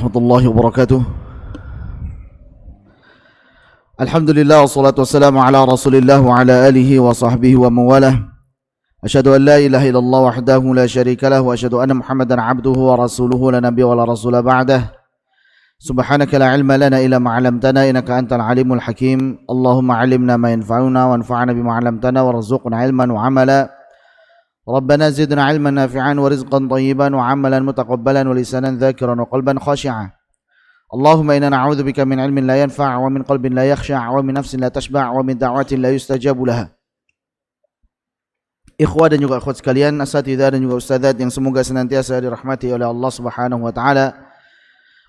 warahmatullahi wabarakatuh. Alhamdulillah wassalatu wassalamu ala Rasulillah wa ala alihi wa sahbihi wa mawalah. Asyhadu an la ilaha illallah wahdahu la syarika lah wa asyhadu anna Muhammadan abduhu wa rasuluhu la nabiyya wa la rasula ba'dah. Subhanaka la ilma lana illa ma 'allamtana innaka antal alimul hakim. Allahumma 'allimna ma yanfa'una wanfa'na bima 'allamtana warzuqna ilman wa 'amala. Rabbana zidna 'ilman nafi'an wa rizqan thayyiban wa 'amalan mutaqabbalan wa lisanan dzakiran wa qalban khashi'an. Allahumma inna na'udzubika min 'ilmin la yanfa' wa min qalbin la yakhsha' wa min nafsin la tashba' wa min da'watin la yustajabu laha. Ikhwah dan juga akhwat sekalian, asatidzah dan juga ustadzat yang semoga senantiasa dirahmati oleh Allah Subhanahu wa taala.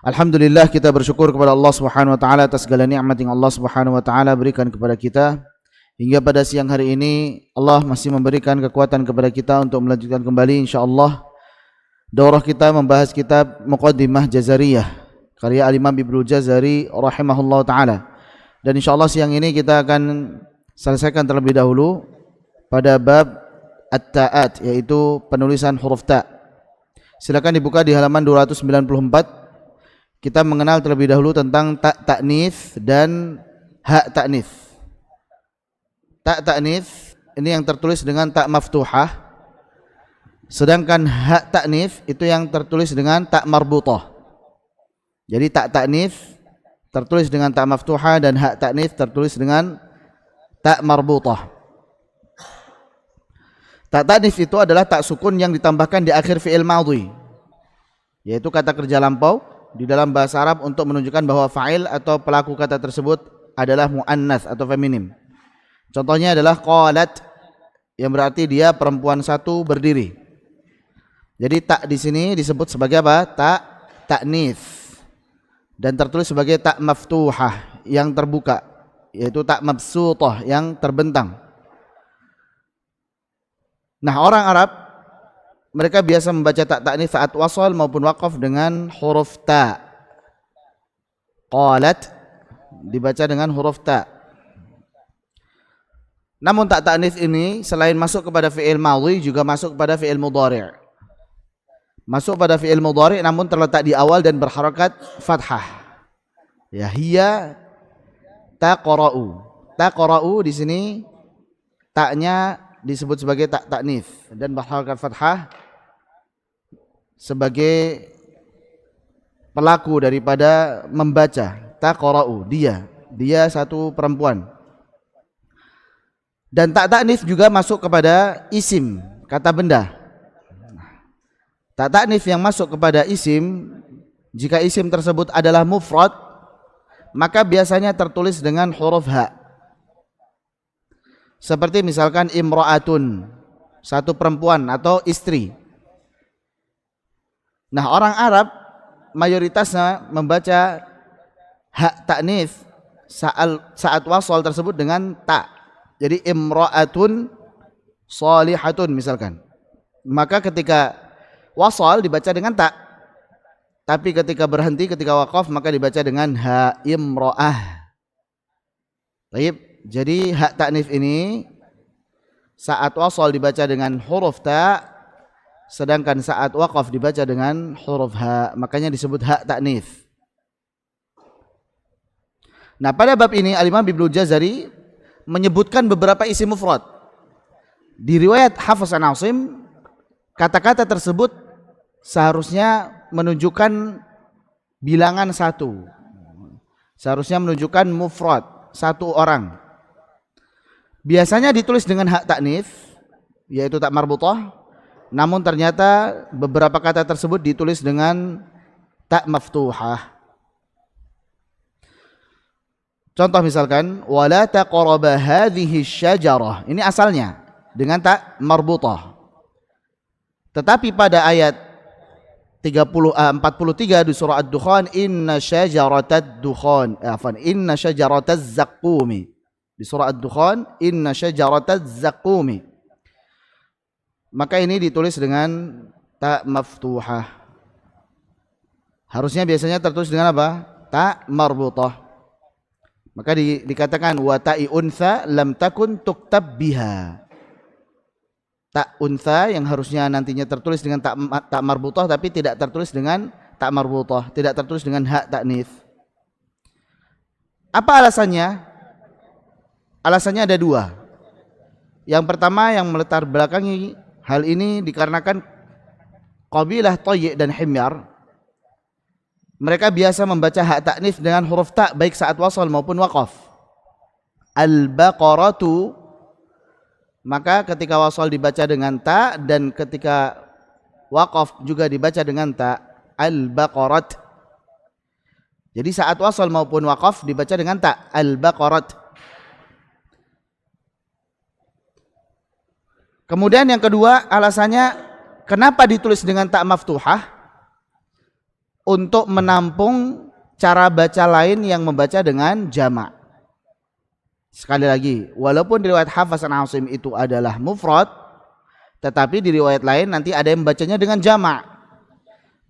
Alhamdulillah, kita bersyukur kepada Allah Subhanahu wa taala atas segala nikmat yang Allah Subhanahu wa taala berikan kepada kita. Hingga pada siang hari ini Allah masih memberikan kekuatan kepada kita untuk melanjutkan kembali insyaallah daurah kita membahas kitab Muqaddimah Jazariyah karya Al-Imam Ibnu Jazari rahimahullah taala. Dan insyaallah siang ini kita akan selesaikan terlebih dahulu pada bab at-ta'at, yaitu penulisan huruf ta. Silakan dibuka di halaman 294. Kita mengenal terlebih dahulu tentang ta ta'nits dan ha ta'nits. Ta ta'nits ini yang tertulis dengan ta maftuhah, sedangkan ha ta'nits itu yang tertulis dengan ta marbutah. Jadi ta ta'nits tertulis dengan ta maftuhah dan ha ta'nits tertulis dengan ta marbutah. Ta ta'nits itu adalah ta sukun yang ditambahkan di akhir fi'il madhi, yaitu kata kerja lampau di dalam bahasa Arab untuk menunjukkan bahwa fa'il atau pelaku kata tersebut adalah muannas atau feminim. Contohnya adalah qalat, yang berarti dia perempuan satu berdiri. Jadi tak di sini disebut sebagai apa? Ta ta'nits, dan tertulis sebagai ta maftuhah yang terbuka, yaitu ta mabsutah yang terbentang. Nah, orang Arab mereka biasa membaca ta ta'nits saat wasal maupun waqaf dengan huruf ta. Qalat dibaca dengan huruf ta. Namun ta ta'nits ini selain masuk kepada fi'il madhi juga masuk kepada fi'il mudhari'. Masuk pada fi'il mudhari' namun terletak di awal dan berharakat fathah. Ya, hiya taqra'u. Taqra'u di sini taknya disebut sebagai ta ta'nits dan berharakat fathah sebagai pelaku daripada membaca. Taqra'u, dia satu perempuan. Dan ta ta'nits juga masuk kepada isim, kata benda. Ta ta'nits yang masuk kepada isim, jika isim tersebut adalah mufrad, maka biasanya tertulis dengan huruf ha. Seperti misalkan imra'atun, satu perempuan atau istri. Nah, orang Arab mayoritasnya membaca ha ta'nits saat wasal tersebut dengan ta. Jadi imra'atun shalihatun misalkan. Maka ketika wasal dibaca dengan ta. Tapi ketika berhenti, ketika waqaf, maka dibaca dengan ha imra'ah. Baik, jadi ha ta'nits ini saat wasal dibaca dengan huruf ta, sedangkan saat waqaf dibaca dengan huruf ha. Makanya disebut ha ta'nits. Nah, pada bab ini Al-Imam Ibnu Jazari menyebutkan beberapa isim mufrad. Di riwayat Hafs an Asim, kata-kata tersebut seharusnya menunjukkan bilangan satu. Seharusnya menunjukkan mufrad, satu orang. Biasanya ditulis dengan hak ta'nits, yaitu tak marbutah. Namun ternyata beberapa kata tersebut ditulis dengan tak maftuhah. Contoh misalkan wala taqraba hadhihi syajarah. Ini asalnya dengan ta marbutah. Tetapi pada ayat 43 di surah Ad-Dukhan, inna syajaratad dukhan, inna syajarataz zaqqumi. Di surah Ad-Dukhan, inna syajarataz zaqqumi. Maka ini ditulis dengan ta maftuhah. Harusnya biasanya tertulis dengan apa? Ta marbutah. Maka dikatakan wa ta'i untha lam takun tuktab biha. Ta untha yang harusnya nantinya tertulis dengan tak marbutah tapi tidak tertulis dengan tak marbutah, tidak tertulis dengan hak ta'nits. Apa alasannya? Alasannya ada dua. Yang pertama yang melatar belakangi hal ini dikarenakan qabilah Tayy' dan Himyar, mereka biasa membaca hak ta'nits dengan huruf ta baik saat wasal maupun waqaf. Al-Baqaratu, maka ketika wasal dibaca dengan ta dan ketika waqaf juga dibaca dengan ta, Al-Baqarat. Jadi saat wasal maupun waqaf dibaca dengan ta, Al-Baqarat. Kemudian yang kedua alasannya kenapa ditulis dengan ta maftuhah? Untuk menampung cara baca lain yang membaca dengan jamak. Sekali lagi, walaupun di riwayat Hafs an Asim itu adalah mufrad, tetapi di riwayat lain nanti ada yang membacanya dengan jamak.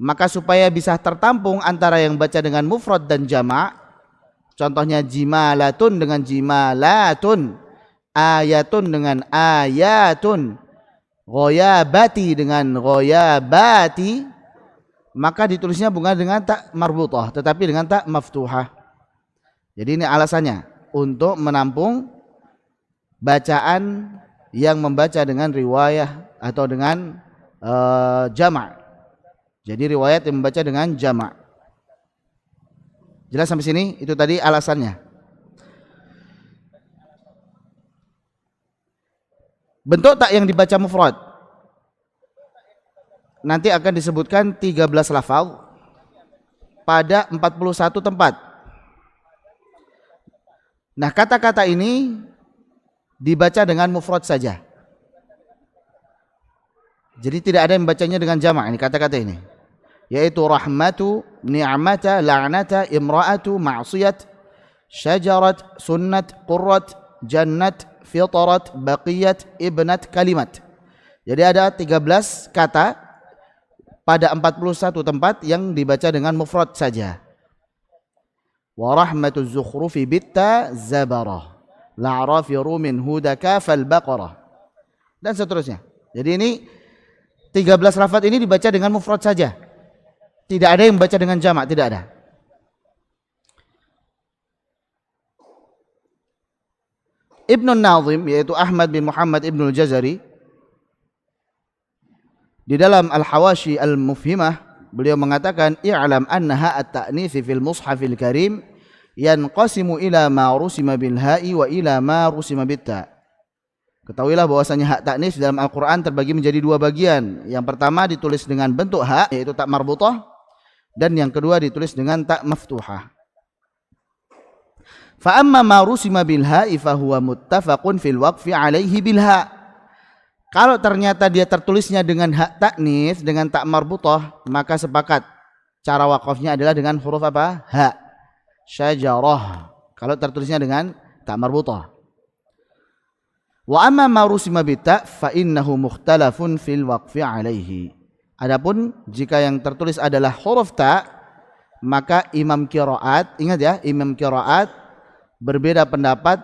Maka supaya bisa tertampung antara yang baca dengan mufrad dan jamak, contohnya jimalatun dengan jimalatun, ayatun dengan ayatun, ghoyabati dengan ghoyabati, maka ditulisnya bukan dengan tak marbutah tetapi dengan tak maftuhah. Jadi ini alasannya untuk menampung bacaan yang membaca dengan riwayah atau dengan jamak. Jadi riwayat yang membaca dengan jamak. Jelas sampai sini? Itu tadi alasannya. Bentuk tak yang dibaca mufrad nanti akan disebutkan 13 lafaz pada 41 tempat. Nah, kata-kata ini dibaca dengan mufrad saja. Jadi tidak ada yang membacanya dengan jamak ini kata-kata ini. Yaitu rahmatu, ni'mata, la'nata, imra'atu, ma'siyat, syajarat, sunnat, qurrat, jannat, fitarat, baqiyat, ibnat, kalimat. Jadi ada 13 kata pada 41 tempat yang dibaca dengan mufrad saja. Wa rahmatuz zukhrufi bitta zabarah, la'rafi rumin hudaka fal baqarah, dan seterusnya. Jadi ini 13 lafaz ini dibaca dengan mufrad saja. Tidak ada yang membaca dengan jamak, tidak ada. Ibnu Nazim yaitu Ahmad bin Muhammad Ibnu Al-Jazari di dalam Al-Hawashi Al-Mufhimah beliau mengatakan i'lam annaha at-ta'nits fil mushafil karim yanqasimu ila ma rusima bil ha'i wa ila ma rusima bit ta. Ketahuilah bahwasanya hak ta'nits dalam Al-Qur'an terbagi menjadi dua bagian. Yang pertama ditulis dengan bentuk hak yaitu tak marbutah, dan yang kedua ditulis dengan tak maftuhah. Fa amma ma rusima bil ha'i fa huwa muttafaqun fil waqfi alaihi bil ha'. Kalau ternyata dia tertulisnya dengan hak ta'nits dengan tak marbutah, maka sepakat cara wakafnya adalah dengan huruf apa? Ha. Syajarah. Kalau tertulisnya dengan tak marbutah. Wa amma ma rusima bita fa innahu mukhtalafun fil waqfi alaihi. Adapun jika yang tertulis adalah huruf ta, maka imam qiraat, ingat ya, imam qiraat berbeda pendapat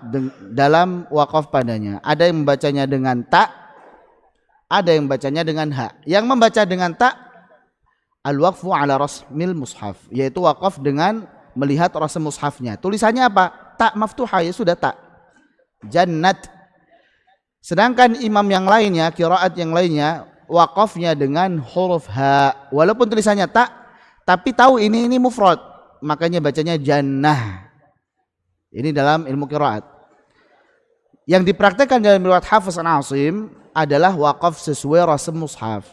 dalam wakaf padanya. Ada yang membacanya dengan ta, ada yang membacanya dengan ha. Yang membaca dengan ta, al-waqfu ala rasmil mushaf, yaitu wakaf dengan melihat rasm mushafnya. Tulisannya apa? Ta maftuhah, ya sudah ta. Jannat. Sedangkan imam yang lainnya, qiraat yang lainnya, wakafnya dengan huruf ha. Walaupun tulisannya ta, tapi tahu ini mufrad, makanya bacanya jannah. Ini dalam ilmu qiraat. Yang dipraktekkan dalam riwayat Hafs an Asim adalah wakaf sesuai rasm mushaf.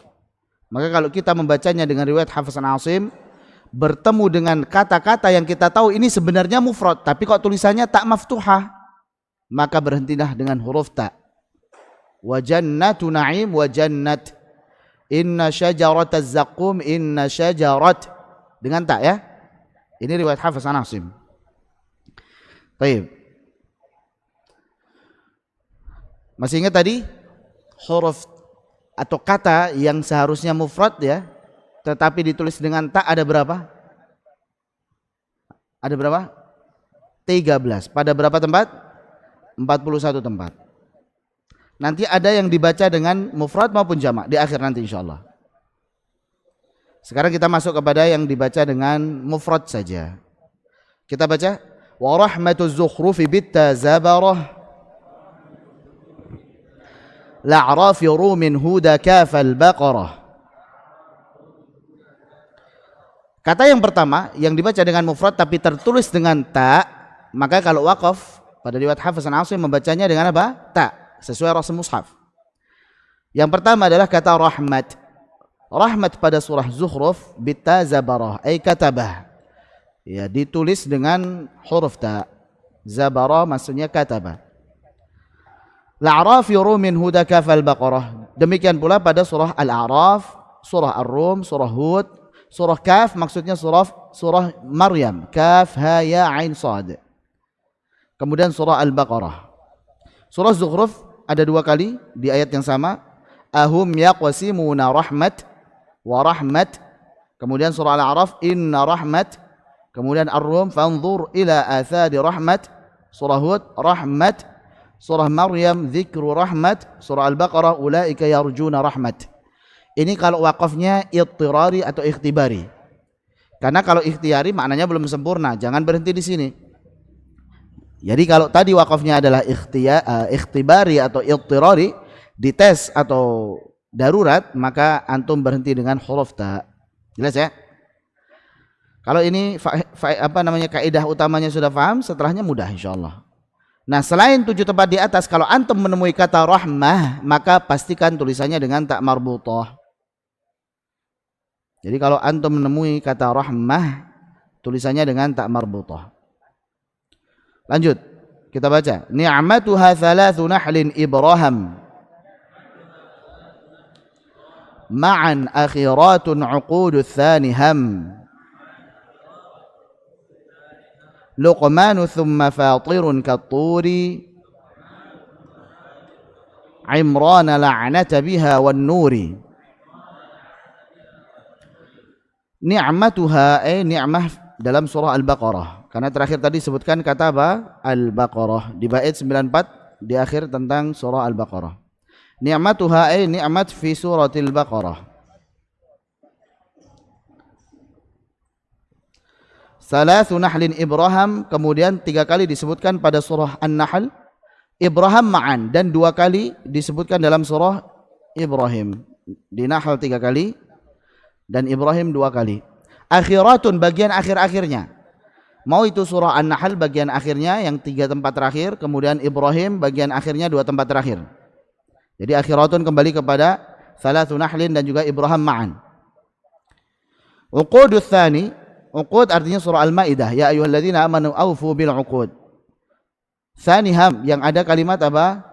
Maka kalau kita membacanya dengan riwayat Hafs an Asim, bertemu dengan kata-kata yang kita tahu ini sebenarnya mufrad, tapi kok tulisannya tak maftuhah, maka berhentilah dengan huruf ta. Wa jannatu na'im wa jannat, inna syajarataz zaqum, inna syajarat, dengan ta ya. Ini riwayat Hafs an Asim. Baik. Masih ingat tadi huruf atau kata yang seharusnya mufrad ya, tetapi ditulis dengan ta ada berapa? Ada berapa? 13. Pada berapa tempat? 41 tempat. Nanti ada yang dibaca dengan mufrad maupun jamak di akhir nanti insyaallah. Sekarang kita masuk kepada yang dibaca dengan mufrad saja. Kita baca wa rahmatuz zukhrufi bitta zabarah la'rafi rumin huda kafal baqarah. Kata yang pertama yang dibaca dengan mufrad tapi tertulis dengan ta, maka kalau waqaf pada riwayat Hafiz an Asim membacanya dengan apa? Ta, sesuai rasm mushaf. Yang pertama adalah kata rahmat. Rahmat pada surah Zukhruf bitta zabarah ay katabah. Ya, ditulis dengan huruf ta. Zabara maksudnya katabah. La'rafi rumin huda kafal baqarah. Demikian pula pada surah Al-A'raf, surah Ar-Rum, surah Hud, surah Kaf maksudnya surah Maryam, Kaf ha ya ain sad. Kemudian surah Al-Baqarah. Surah Zukhruf ada 2 kali di ayat yang sama. Ahum yaqsimuna rahmat wa rahmat. Kemudian surah Al-A'raf inna rahmat. Kemudian Ar-Rum fanzur ila athari rahmat. Surah Hud rahmat. Surah Maryam dzikru rahmat. Surah Al-Baqarah ulaika yarjuna rahmat. Ini kalau wakafnya ittirari atau ikhtibari. Karena kalau ikhtiyari maknanya belum sempurna, jangan berhenti di sini. Jadi kalau tadi wakafnya adalah ikhtibari atau ittirari, dites atau darurat, maka antum berhenti dengan huruf ta. Jelas ya? Kalau ini kaidah utamanya sudah paham, setelahnya mudah insyaallah. Nah, selain 7 tempat di atas, kalau antum menemui kata rahmah, maka pastikan tulisannya dengan ta marbutah. Jadi kalau antum menemui kata rahmah, tulisannya dengan ta marbutah. Lanjut, kita baca. Ni'matuha thalathu nahlin ibraham ma'an akhiratun uqudus thani ham. Luqmanu thumma fatirun katturi Imrana la'nata biha wan nuri. Ni'matuha ni'mah dalam surah Al-Baqarah. Karena terakhir tadi sebutkan kata apa? Al-Baqarah. Di bait 94 di akhir tentang surah Al-Baqarah. Ni'matuha ni'mat fi suratil Baqarah. Salathu nahlin Ibrahim, kemudian 3 kali disebutkan pada surah An-Nahl. Ibrahim ma'an, dan 2 kali disebutkan dalam surah Ibrahim. Di Nahl 3 kali dan Ibrahim 2 kali. Akhiratun, bagian akhir-akhirnya. Mau itu surah An-Nahl bagian akhirnya yang 3 tempat terakhir, kemudian Ibrahim bagian akhirnya 2 tempat terakhir. Jadi akhiratun kembali kepada salathu nahlin dan juga Ibrahim ma'an. Uqudus tsani, uqud artinya surah Al-Maidah, ya ayyuhalladzina amanu aufu bil uqud. Tsani ham, yang ada kalimat apa?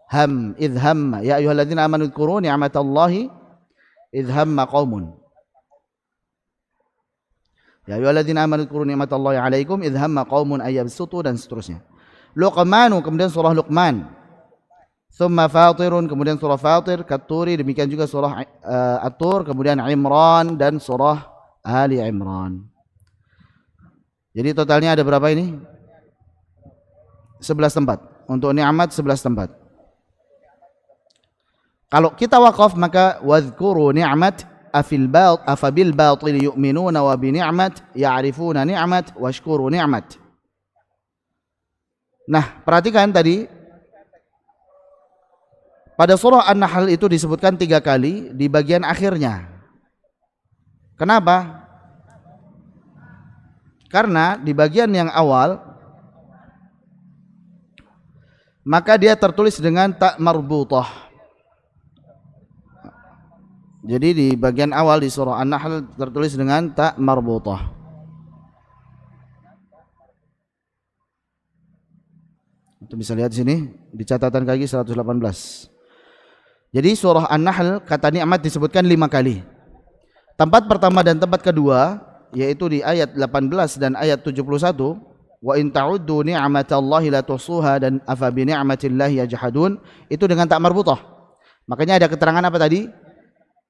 Ham, idh hamma, ya ayyuhalladzina amanu dzkuru ni'matallahi idh hamma qaumun. Ya ayyuhalladzina amanu dzkuru ni'matallahi 'alaikum idh hamma qaumun ayyabsutu, dan seterusnya. Luqmanu, kemudian surah Luqman. Tsumma fatirun, kemudian surah Fatir, Kat-Turi, demikian juga surah At-Tur, kemudian Imran dan surah Ali Imran. Jadi totalnya ada berapa ini? 11 tempat. Untuk ni'mat 11 tempat. Kalau kita wakaf maka wadhkuru ni'mat afabil batil yu'minuna wa bi ni'mat ya'rifuna ni'mat washkuru ni'mat. Nah, perhatikan tadi pada surah An-Nahl itu disebutkan 3 kali di bagian akhirnya. Kenapa? Karena di bagian yang awal maka dia tertulis dengan ta marbutah. Jadi di bagian awal di surah An-Nahl tertulis dengan ta marbutah. Itu bisa lihat di sini di catatan kaki 118. Jadi surah An-Nahl kata ni'mat disebutkan 5 kali. Tempat pertama dan tempat kedua yaitu di ayat 18 dan ayat 71, wa in ta'uddu ni'matallahi la tuhsuha, dan afa bi ni'matillahi yajhadun, itu dengan ta marbutah. Makanya ada keterangan apa tadi?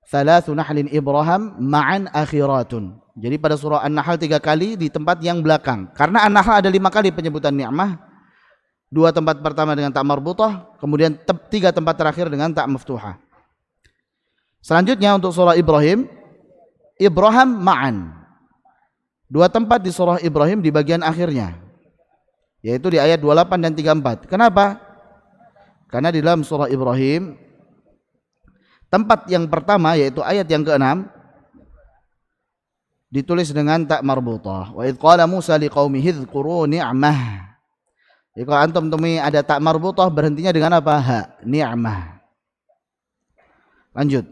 Salatsu nahlin Ibrahim ma'an akhiratun. Jadi pada surah An-Nahl 3 kali di tempat yang belakang. Karena An-Nahl ada 5 kali penyebutan ni'mah. 2 tempat pertama dengan ta marbutah, kemudian 3 tempat terakhir dengan ta maftuhah. Selanjutnya untuk surah Ibrahim Ibrahim ma'an. Dua tempat di surah Ibrahim di bagian akhirnya, yaitu di ayat 28 dan 34. Kenapa? Karena di dalam surah Ibrahim tempat yang pertama yaitu ayat yang ke-6 ditulis dengan tak marbutah. Wa idh qala Musa liqaumihi dzkuru ni'mah. Jadi kalau antum temui ada tak marbutah berhentinya dengan apa? Ha, ni'mah. Lanjut.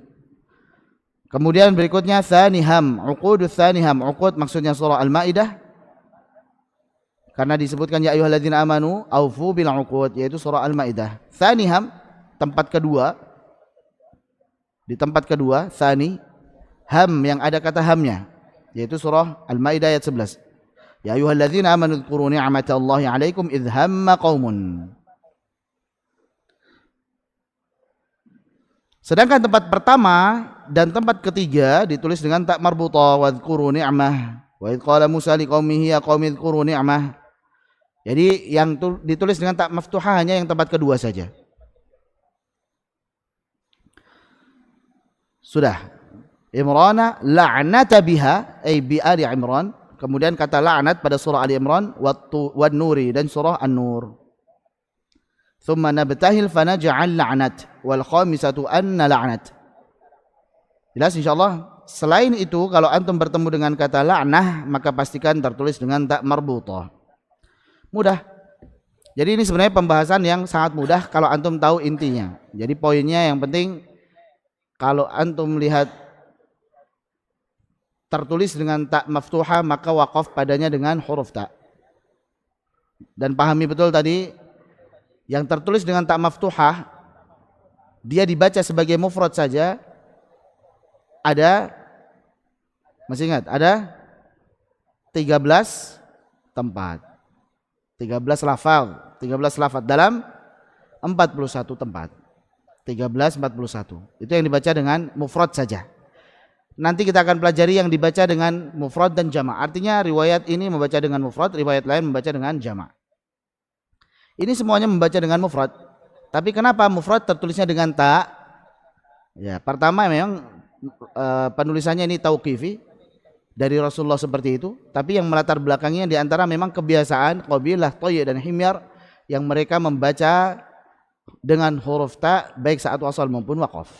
Kemudian berikutnya tsaniham, uqudus tsaniham. Uqud maksudnya surah Al-Maidah. Karena disebutkan ya ayyuhalladzina amanu aufu bil uqud, yaitu surah Al-Maidah. Tsaniham tempat kedua. Di tempat kedua tsani ham yang ada kata hamnya, yaitu surah Al-Maidah ayat 11. Ya ayyuhalladzina amanu dzkuru ni'matallahi 'alaikum idh hamma qaumun. Sedangkan tempat pertama dan tempat ketiga ditulis dengan tak marbutah, wadhkuru ni'mah. Wa idh qala Musa liqaumihi ya qaumi dzkuru ni'mah. Jadi yang ditulis dengan tak maftuhah hanya yang tempat kedua saja. Sudah. Imrana la'nata biha ay bi ali Imran. Kemudian kata la'nat pada surah Ali Imran wan nuri dan surah An-Nur. Thumma nabtahil fanaj'al la'nat wal khamisatu anna la'nat. Jelas insyaallah. Selain itu kalau antum bertemu dengan kata la'nah maka pastikan tertulis dengan tak marbutah. Mudah. Jadi ini sebenarnya pembahasan yang sangat mudah kalau antum tahu intinya. Jadi poinnya yang penting kalau antum lihat tertulis dengan tak maftuha maka waqaf padanya dengan huruf ta. Dan pahami betul tadi yang tertulis dengan tak maftuhah dia dibaca sebagai mufrad saja ada, masih ingat, ada 13 tempat, 13 lafaz dalam 41 tempat, 13, 41 itu yang dibaca dengan mufrad saja. Nanti kita akan pelajari yang dibaca dengan mufrad dan jama'. Artinya riwayat ini membaca dengan mufrad, riwayat lain membaca dengan jama'. Ini semuanya membaca dengan mufrad. Tapi kenapa mufrad tertulisnya dengan ta? Ya, pertama memang penulisannya ini tauqifi dari Rasulullah seperti itu. Tapi yang melatar belakangnya diantara memang kebiasaan qabilah Thayy dan Himyar yang mereka membaca dengan huruf ta baik saat wasal maupun waqaf.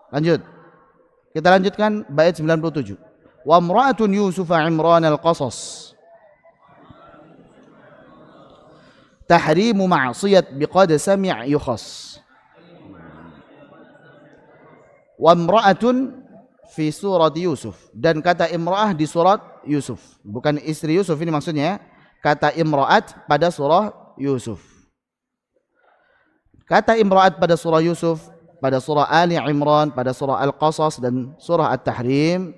Lanjut. Kita lanjutkan bait 97. Wa imra'atun Yusufa Imran al-Qasas. Tahrimu ma'siyat biqad sami' yukhas. Wa imra'atun fi surat Yusuf. Dan kata imra'ah di surat Yusuf. Bukan istri Yusuf ini maksudnya. Kata imra'at pada surah Yusuf. Kata imra'at pada surah Yusuf, pada surah Ali Imran, pada surah Al-Qasas dan surah At-Tahrim,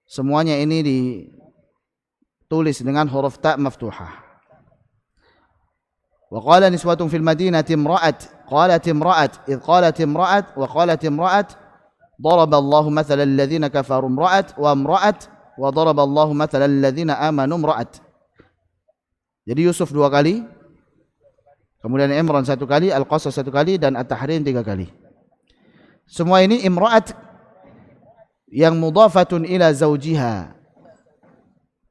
semuanya ini ditulis dengan huruf ta maftuhah. Wa qala niswatun fil madinati imra'at, qalat imra'at, idh qalat imra'at wa qalat imra'at, daraba Allahu mathalan alladhina kafaru imra'at wa imra'at wa daraba Allahu mathalan alladhina amanu imra'at. Jadi Yusuf 2 kali, kemudian Imran 1 kali, Al-Qasas 1 kali dan At-Tahrim 3 kali. Semua ini imra'at yang mudhafatun ila zaujiha.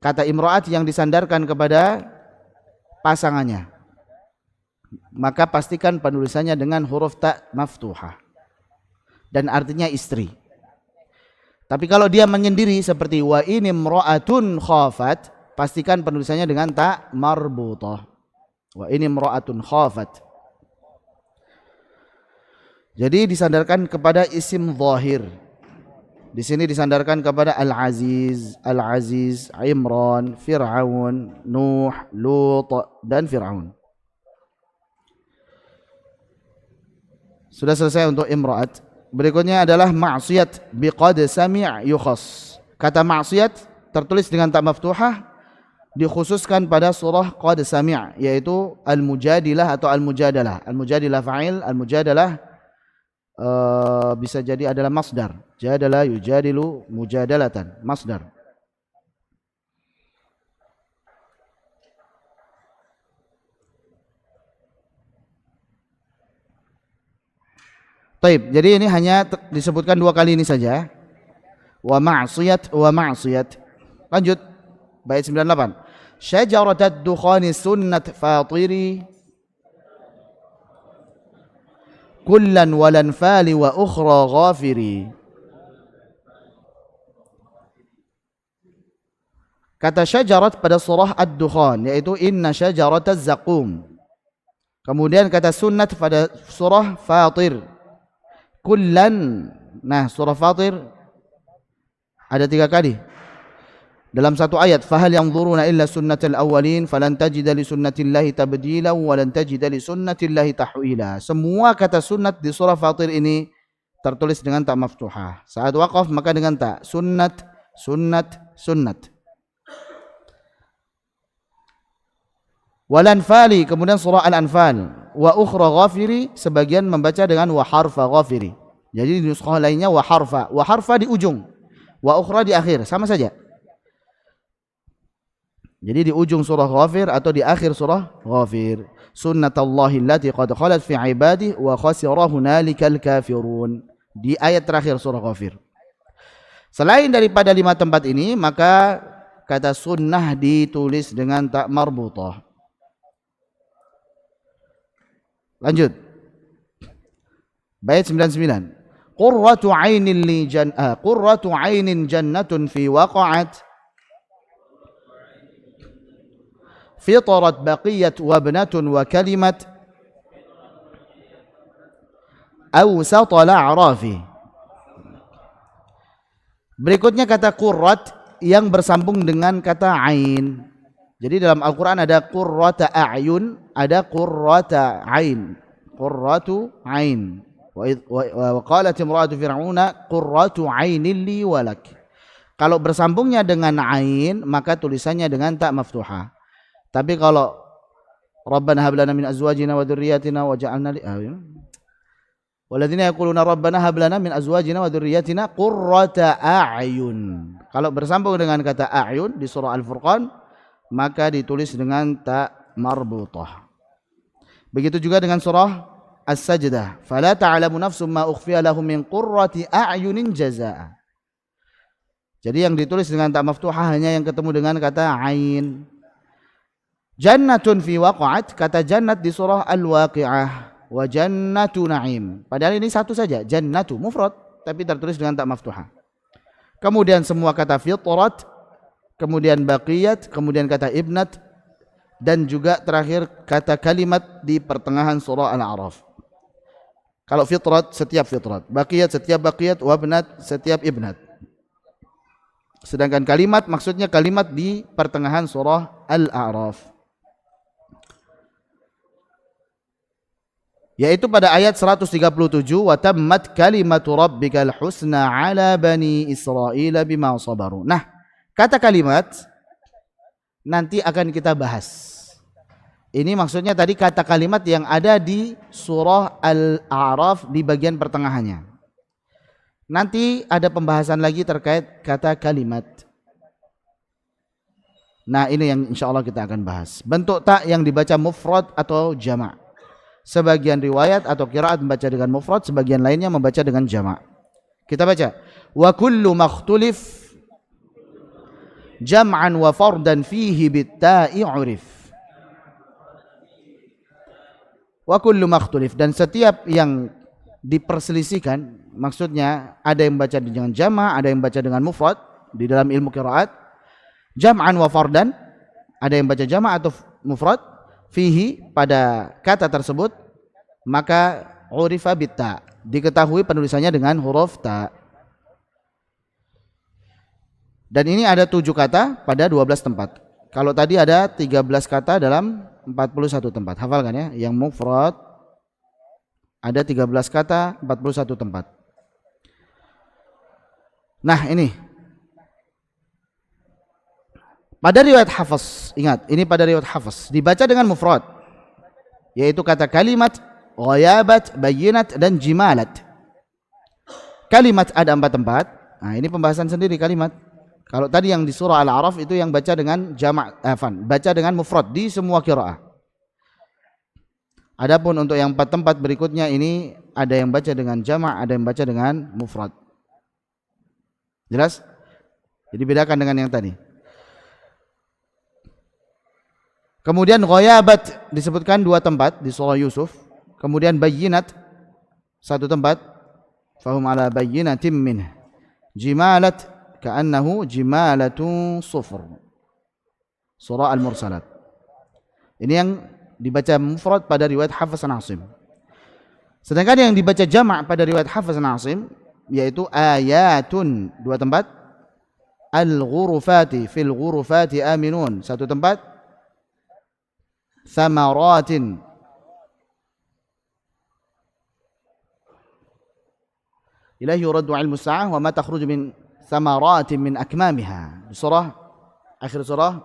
Kata imra'at yang disandarkan kepada pasangannya. Maka pastikan penulisannya dengan huruf ta maftuhah. Dan artinya istri. Tapi kalau dia menyendiri seperti wa in imra'atun khafat, pastikan penulisannya dengan ta marbutah. Wa in imra'atun khafat. Jadi disandarkan kepada isim zahir. Di sini disandarkan kepada Al-Aziz, Imran, Fir'aun, Nuh, Lut dan Fir'aun. Sudah selesai untuk imra'at. Berikutnya adalah ma'siyat biqad sami' yukhas. Kata ma'siyat tertulis dengan ta maftuhah dikhususkan pada surah qad sami', yaitu Al-Mujadilah atau Al-Mujadalah. Al-Mujadilah fa'il, Al-Mujadalah bisa jadi adalah masdar. Jadala yujadilu mujadalatan, masdar. Taib. Jadi ini hanya disebutkan 2 kali ini saja. Wa ma'siyat wa ma'siyat. Lanjut. Bait 98. Syajaratad dukhani sunnat fatiri kullan walan fali wa ukhra ghafiri. Kata syajarat pada surah Ad-Dukhan yaitu inna syajarataz zaqum. Kemudian kata sunnat pada surah Fatir. Kullan. Nah, surah Fatir ada 3 kali. Dalam satu ayat, fahal yanzuruna illa sunnatal awwalin falan tajida li sunnatillahi tabdila wa lan tajida li sunnatillahi tahwila. Semua kata sunnat di surah Fatir ini tertulis dengan ta maftuhah. Saat waqaf maka dengan ta. Sunnat, sunnat, sunnat. Wal-Anfali, kemudian surah Al-Anfal. Wa ukhra ghafiri, sebagian membaca dengan wa harfa ghafiri. Jadi di nuskah lainnya wa harfa. Wa harfa di ujung, wa ukhra di akhir, sama saja. Jadi di ujung surah Ghafir atau di akhir surah Ghafir. Sunnatullahi allati qad khalat fi ibadihi wa khasira hunalikal kafirun. Di ayat terakhir surah Ghafir. Selain daripada 5 tempat ini, maka kata sunnah ditulis dengan ta marbutah. Lanjut. Bait 99. Qurratu 'ainin li qurratu 'ainin jannatun fi waqa'at fitarat baqiyat wa ibnatun wa kalimat awsatal a'rafi. Berikutnya kata qurrat yang bersambung dengan kata ain. Jadi dalam Al-Quran ada qurrata a'yun, ada qurrata ain. Qurratu ain. Wa qalat imra'atu fir'auna qurratu ainin li walak. Kalau bersambungnya dengan ain maka tulisannya dengan ta maftuhah. Tapi kalau Rabbana hab lana min azwajina wa dzurriyyatina waj'alna li walladzina yaquluna Rabbana hab lana min azwajina wa dzurriyyatina qurrata a'yun. Kalau bersambung dengan kata a'yun di surah Al-Furqan maka ditulis dengan ta marbutah. Begitu juga dengan surah As-Sajdah, fala ta'lamu nafsum ma ukhfiya lahum min qurrati a'yunin jazaa'a. Jadi yang ditulis dengan ta maftuhah hanya yang ketemu dengan kata ain. Jannatun fi waqa'at, kata jannat di surah Al-Waqi'ah, wa jannatu na'im. Padahal ini satu saja, jannatu mufrad tapi tertulis dengan ta maftuhah. Kemudian semua kata fitrat, kemudian baqiyat, kemudian kata ibnat, dan juga terakhir kata kalimat di pertengahan surah Al-A'raf. Kalau fitrat setiap fitrat, baqiyat setiap baqiyat, wabnat setiap ibnat. Sedangkan kalimat maksudnya kalimat di pertengahan surah Al-A'raf. Yaitu pada ayat 137, wa tammat kalimatu rabbikal husna ala bani Israil bima sabaru. Nah, kata kalimat nanti akan kita bahas. Ini maksudnya tadi kata kalimat yang ada di surah Al-A'raf di bagian pertengahannya. Nanti ada pembahasan lagi terkait kata kalimat. Nah, ini yang insya Allah kita akan bahas. Bentuk tak yang dibaca mufrad atau jama'. Sebagian riwayat atau qiraat membaca dengan mufrad, sebagian lainnya membaca dengan jama'. Kita baca. Wa kullu makhtulif jam'an wa fardan fihi bitta'i urif. Wa kullu makhtulif, dan setiap yang diperselisihkan, maksudnya ada yang baca dengan jama', ada yang baca dengan mufrad di dalam ilmu qiraat. Jam'an wa fardan, ada yang baca jama' atau mufrad, fihi pada kata tersebut, maka urifa bitta, diketahui penulisannya dengan huruf ta. Dan ini ada 7 kata pada 12 tempat. Kalau tadi ada 13 kata dalam 41 tempat. Hafalkan ya, yang mufrad ada 13 kata 41 tempat. Nah, ini pada riwayat Hafs, ingat, ini pada riwayat Hafs dibaca dengan mufrad, yaitu kata kalimat, ghayabat, bayyinat, dan jimalat. Kalimat ada 4 tempat. Nah, ini pembahasan sendiri kalimat. Kalau tadi yang di surah Al-A'raf itu yang baca dengan jama', baca dengan mufrad di semua qiraah. Adapun untuk yang 4 tempat berikutnya ini ada yang baca dengan jamak, ada yang baca dengan mufrad. Jelas? Jadi bedakan dengan yang tadi. Kemudian ghayabat disebutkan 2 tempat di surah Yusuf. Kemudian bayyinat 1 tempat. Fahum ala bayyinatin min. Jimalat ka'annahu jimalatun sufur. Surah Al-Mursalat. Ini yang dibaca mufrad pada riwayat Hafs an Asim. Sedangkan yang dibaca jamak pada riwayat Hafs an Asim yaitu ayatun 2 tempat. Al-ghurufati fil ghurufati aminun 1 tempat. Thamaratin ilaihi yuraddu ilmu sa'ah wa ma takhruju min thamaratin min akmamiha. Surah akhir surah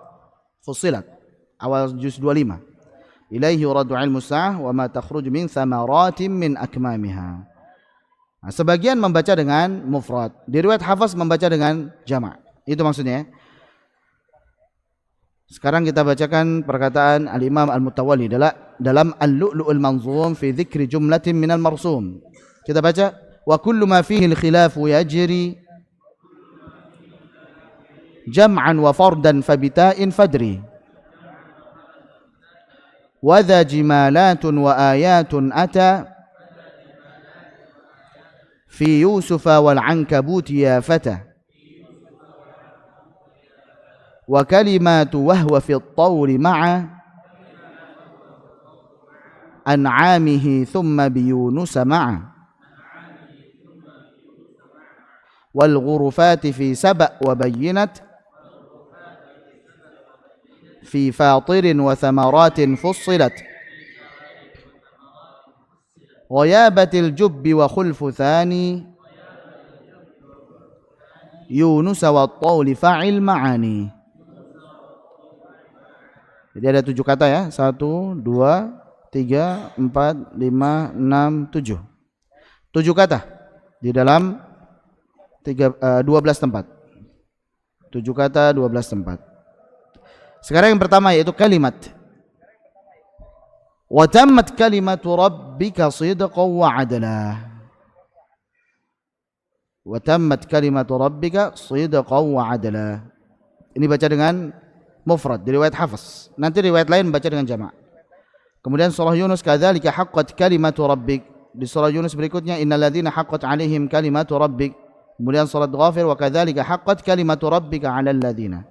Fussilat awal juz 25. Ilaihi yuraddu ilmu sa'ah wa ma takhruju min thamaratin min akmamiha. Nah, sebagian membaca dengan mufrad. Di riwayat Hafs membaca dengan jamak. Itu maksudnya. Sekarang kita bacakan perkataan Al-Imam Al-Mutawalli dalam Al-Lu'lu'ul Manzum fi dzikri jumlatin minal marsum. Kita baca wa kullu ma fihi al-khilafu yajri jam'an wa fardan fabita'in fadri wa dha jimalatun wa ayatun ata fi Yusufa wal ankabuti ya fata wa kalimatu wahwa fi at-tawri ma'a an'amihi thumma bi Yunus ma'a wal ghurufati fi saba' wa bayyinat fi fatirin wa thamaratin fussilat ghayabatil jubbi wa khulfu thani Yunus wa at-tawli fa'il ma'ani. Jadi ada 7 kata ya. 1, 2, 3, 4, 5, 6, 7. 7 kata di dalam 12 tempat. 7 kata 12 tempat. Sekarang yang pertama yaitu kalimat. Wa tammat kalimatu rabbika sidqan wa adla. Wa tammat kalimatu rabbika sidqan wa adla. Ini baca dengan mufrad di riwayat Hafs. Nanti riwayat lain baca dengan jamak. Kemudian surah Yunus kadzalika haqqat kalimatu rabbik. Di surah Yunus berikutnya innal ladzina haqqat alaihim kalimatu rabbik. Kemudian surat Ghafir wa kadzalika haqqat kalimatu rabbika 'alal ladzina.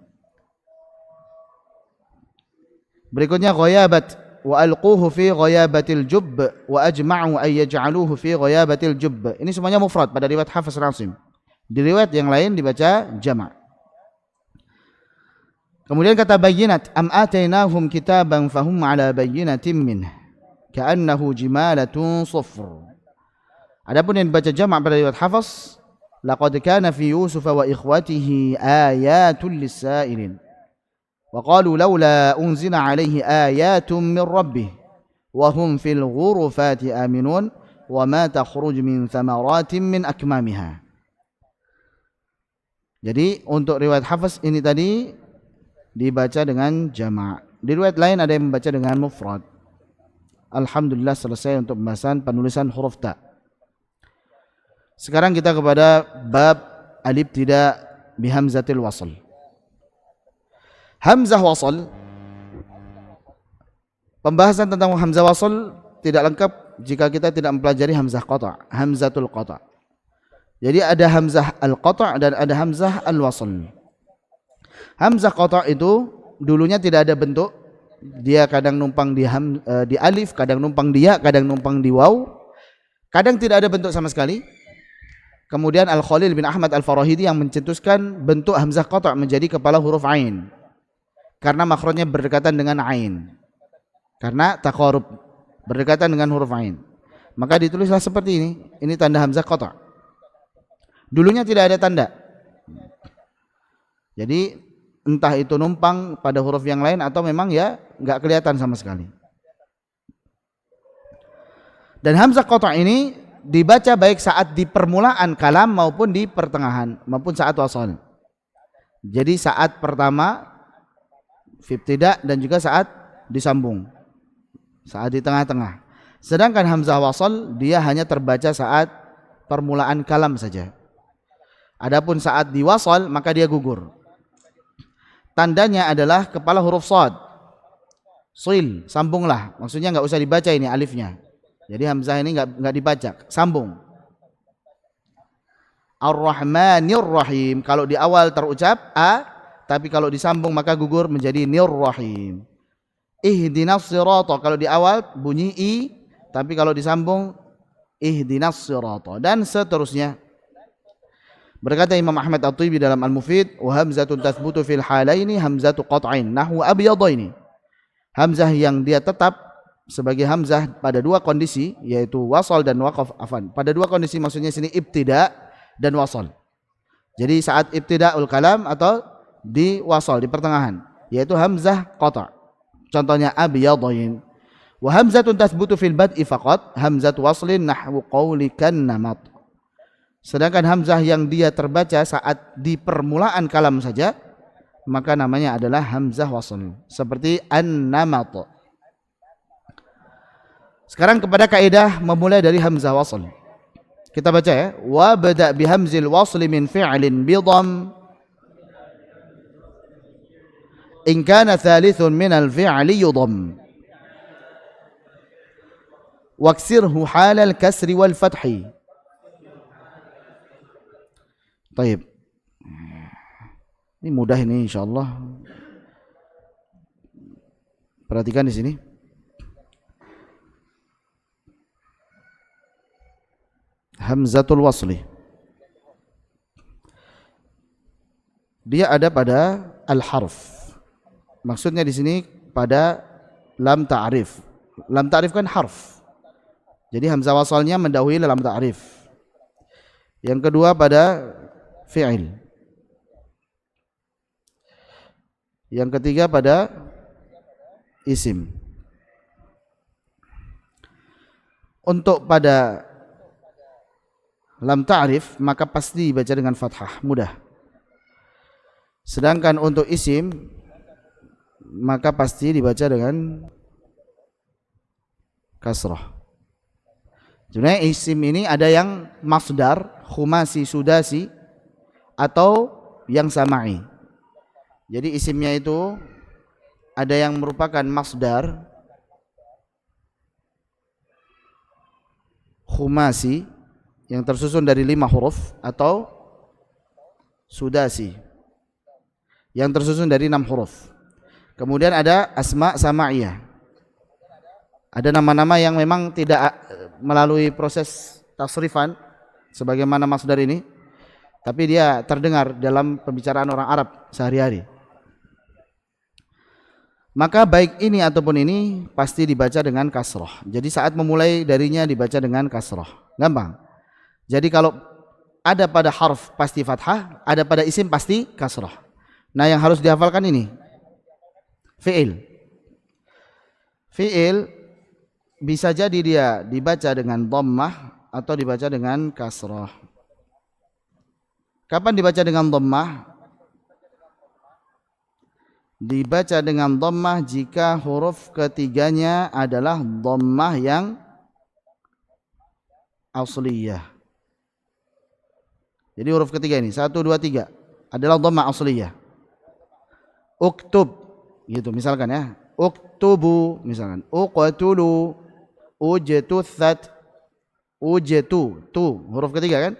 Berikutnya ghayabat wa alquhu fi ghayabatil jubb wa ajma'u ay yaj'aluhu fi ghayabatil jubb. Ini semuanya mufrad pada riwayat Hafs Asim. Di riwayat yang lain dibaca jamak. Kemudian kata bayyinat am atainahum kitaban fahum 'ala bayyinatin min ka'annahu jimalatun sufr. Adapun yang dibaca jamak pada riwayat Hafs laqad kana fi Yusuf wa ikhwatihi ayatul lis-sa'ilin wa qalu laula unzila alaihi ayatun min rabbih wa hum fil ghurufati aminun wa ma takhruj min thamaratin min akmamiha. Jadi untuk riwayat Hafs ini tadi dibaca dengan jamak. Di riwayat lain ada yang membaca dengan mufrad. Alhamdulillah selesai untuk pembahasan penulisan huruf ta. Sekarang kita kepada bab al-ibtida bi hamzatil wasl. Hamzah wasl. Pembahasan tentang hamzah wasl tidak lengkap jika kita tidak mempelajari hamzah qata', hamzatul qata'. Jadi ada hamzah al-qata' dan ada hamzah al-wasl. Hamzah qata' itu dulunya tidak ada bentuk. Dia kadang numpang di alif, kadang numpang di ya, kadang numpang di waw. Kadang tidak ada bentuk sama sekali. Kemudian Al-Khalil bin Ahmad Al-Farahidi yang mencetuskan bentuk hamzah qata' menjadi kepala huruf ain. Karena makhrajnya berdekatan dengan ain. Karena taqarub, berdekatan dengan huruf ain. Maka ditulislah seperti ini. Ini tanda hamzah qata'. Dulunya tidak ada tanda. Jadi entah itu numpang pada huruf yang lain atau memang ya nggak kelihatan sama sekali. Dan hamzah qata' ini dibaca baik saat di permulaan kalam maupun di pertengahan maupun saat wasal. Jadi saat pertama fi ibtida' dan juga saat disambung. Saat di tengah-tengah. Sedangkan hamzah wasal dia hanya terbaca saat permulaan kalam saja. Adapun saat diwasal maka dia gugur. Tandanya adalah kepala huruf shad. Sil, sambunglah. Maksudnya enggak usah dibaca ini alifnya. Jadi hamzah ini enggak dibaca, sambung. Ar-Rahmanir Rahim. Kalau di awal terucap a, tapi kalau disambung maka gugur menjadi Nir-Rahim. Ihdinas sirata, kalau di awal bunyi i, tapi kalau disambung ihdinas sirata, dan seterusnya. Berkata Imam Ahmad At-Tibi dalam Al-Mufid, wa hamzatun tathbutu fil halaini hamzatu qat'in nahwu abyadaini. Hamzah yang dia tetap sebagai hamzah pada dua kondisi, yaitu wasal dan waqaf. Pada dua kondisi maksudnya sini ibtida dan wasal. Jadi saat ibtidaul kalam atau di wasal, di pertengahan, yaitu hamzah qata'. Contohnya abyadain. Wa hamzatun tathbutu fil bad'i faqat hamzatu waslin nahwu qaulikan namat. Sedangkan hamzah yang dia terbaca saat di permulaan kalam saja, maka namanya adalah hamzah wasl, seperti an-namat. Sekarang kepada kaidah memulai dari hamzah wasl. Kita baca ya. Wa bada' bi hamzil wasli min fi'lin bi dhamm in kana thalithun min al-fi'li yudhamm. Waksirhu halal kasri wal fathi. Taib. Ini mudah ini insyaallah. Perhatikan di sini. Hamzatul wasli. Dia ada pada al-harf. Maksudnya di sini pada lam ta'rif. Lam ta'rif kan harf. Jadi hamzah wasalnya mendahului lam ta'rif. Yang kedua pada fi'il. Yang ketiga pada isim. Untuk pada lam ta'rif maka pasti dibaca dengan fathah, mudah. Sedangkan untuk isim maka pasti dibaca dengan kasrah. Sebenarnya isim ini ada yang masdar, khumasi, sudasi, atau yang sama'i. Jadi isimnya itu ada yang merupakan masdar, khumasi, yang tersusun dari 5 huruf, atau sudasi, yang tersusun dari 6 huruf. Kemudian ada asma sama'iyah. Ada nama-nama yang memang tidak melalui proses tasrifan sebagaimana masdar ini, tapi dia terdengar dalam pembicaraan orang Arab sehari-hari. Maka baik ini ataupun ini pasti dibaca dengan kasrah. Jadi saat memulai darinya dibaca dengan kasrah. Gampang. Jadi kalau ada pada harf pasti fathah, ada pada isim pasti kasrah. Nah yang harus dihafalkan ini fi'il. Fi'il bisa jadi dia dibaca dengan dhammah atau dibaca dengan kasrah. Kapan dibaca dengan dhammah? Dibaca dengan dhammah jika huruf ketiganya adalah dhammah yang asliyah. Jadi huruf ketiga ini 1, 2, 3 adalah dhammah asliyah. Uktub gitu misalkan ya. Uktubu misalkan. Uqtulu, ujtuthat, ujtu, tu huruf ketiga kan?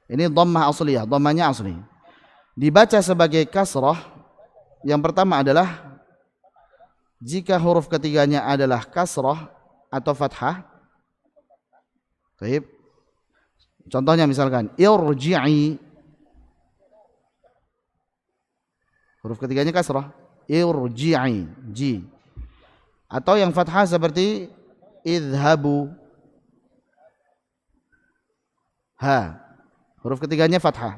Ini dhammah asliyah, dhammahnya asli. Dibaca sebagai kasrah yang pertama adalah jika huruf ketiganya adalah kasrah atau fathah. Baik. Contohnya misalkan irji'i, huruf ketiganya kasrah, irji'i, ji. Atau yang fathah seperti idhabu, ha, huruf ketiganya fathah.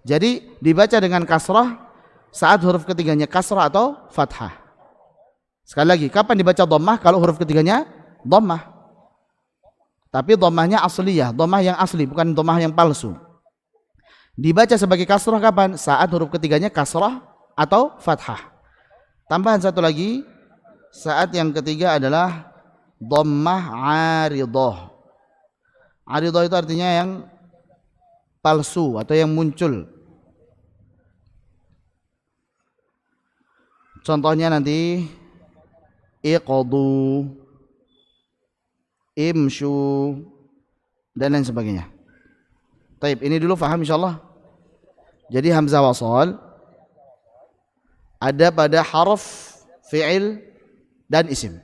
Jadi dibaca dengan kasrah saat huruf ketiganya kasrah atau fathah. Sekali lagi, kapan dibaca dhammah? Kalau huruf ketiganya dhammah, tapi dhammahnya asliyah, dhammah yang asli, bukan dhammah yang palsu. Dibaca sebagai kasrah kapan? Saat huruf ketiganya kasrah atau fathah. Tambahan satu lagi, saat yang ketiga adalah dhammah aridah. Aridah itu artinya yang palsu atau yang muncul. Contohnya nanti iqdu, imshu dan lain sebagainya. Taib, ini dulu faham insyaallah. Jadi hamzah wasal ada pada harf fi'il dan isim.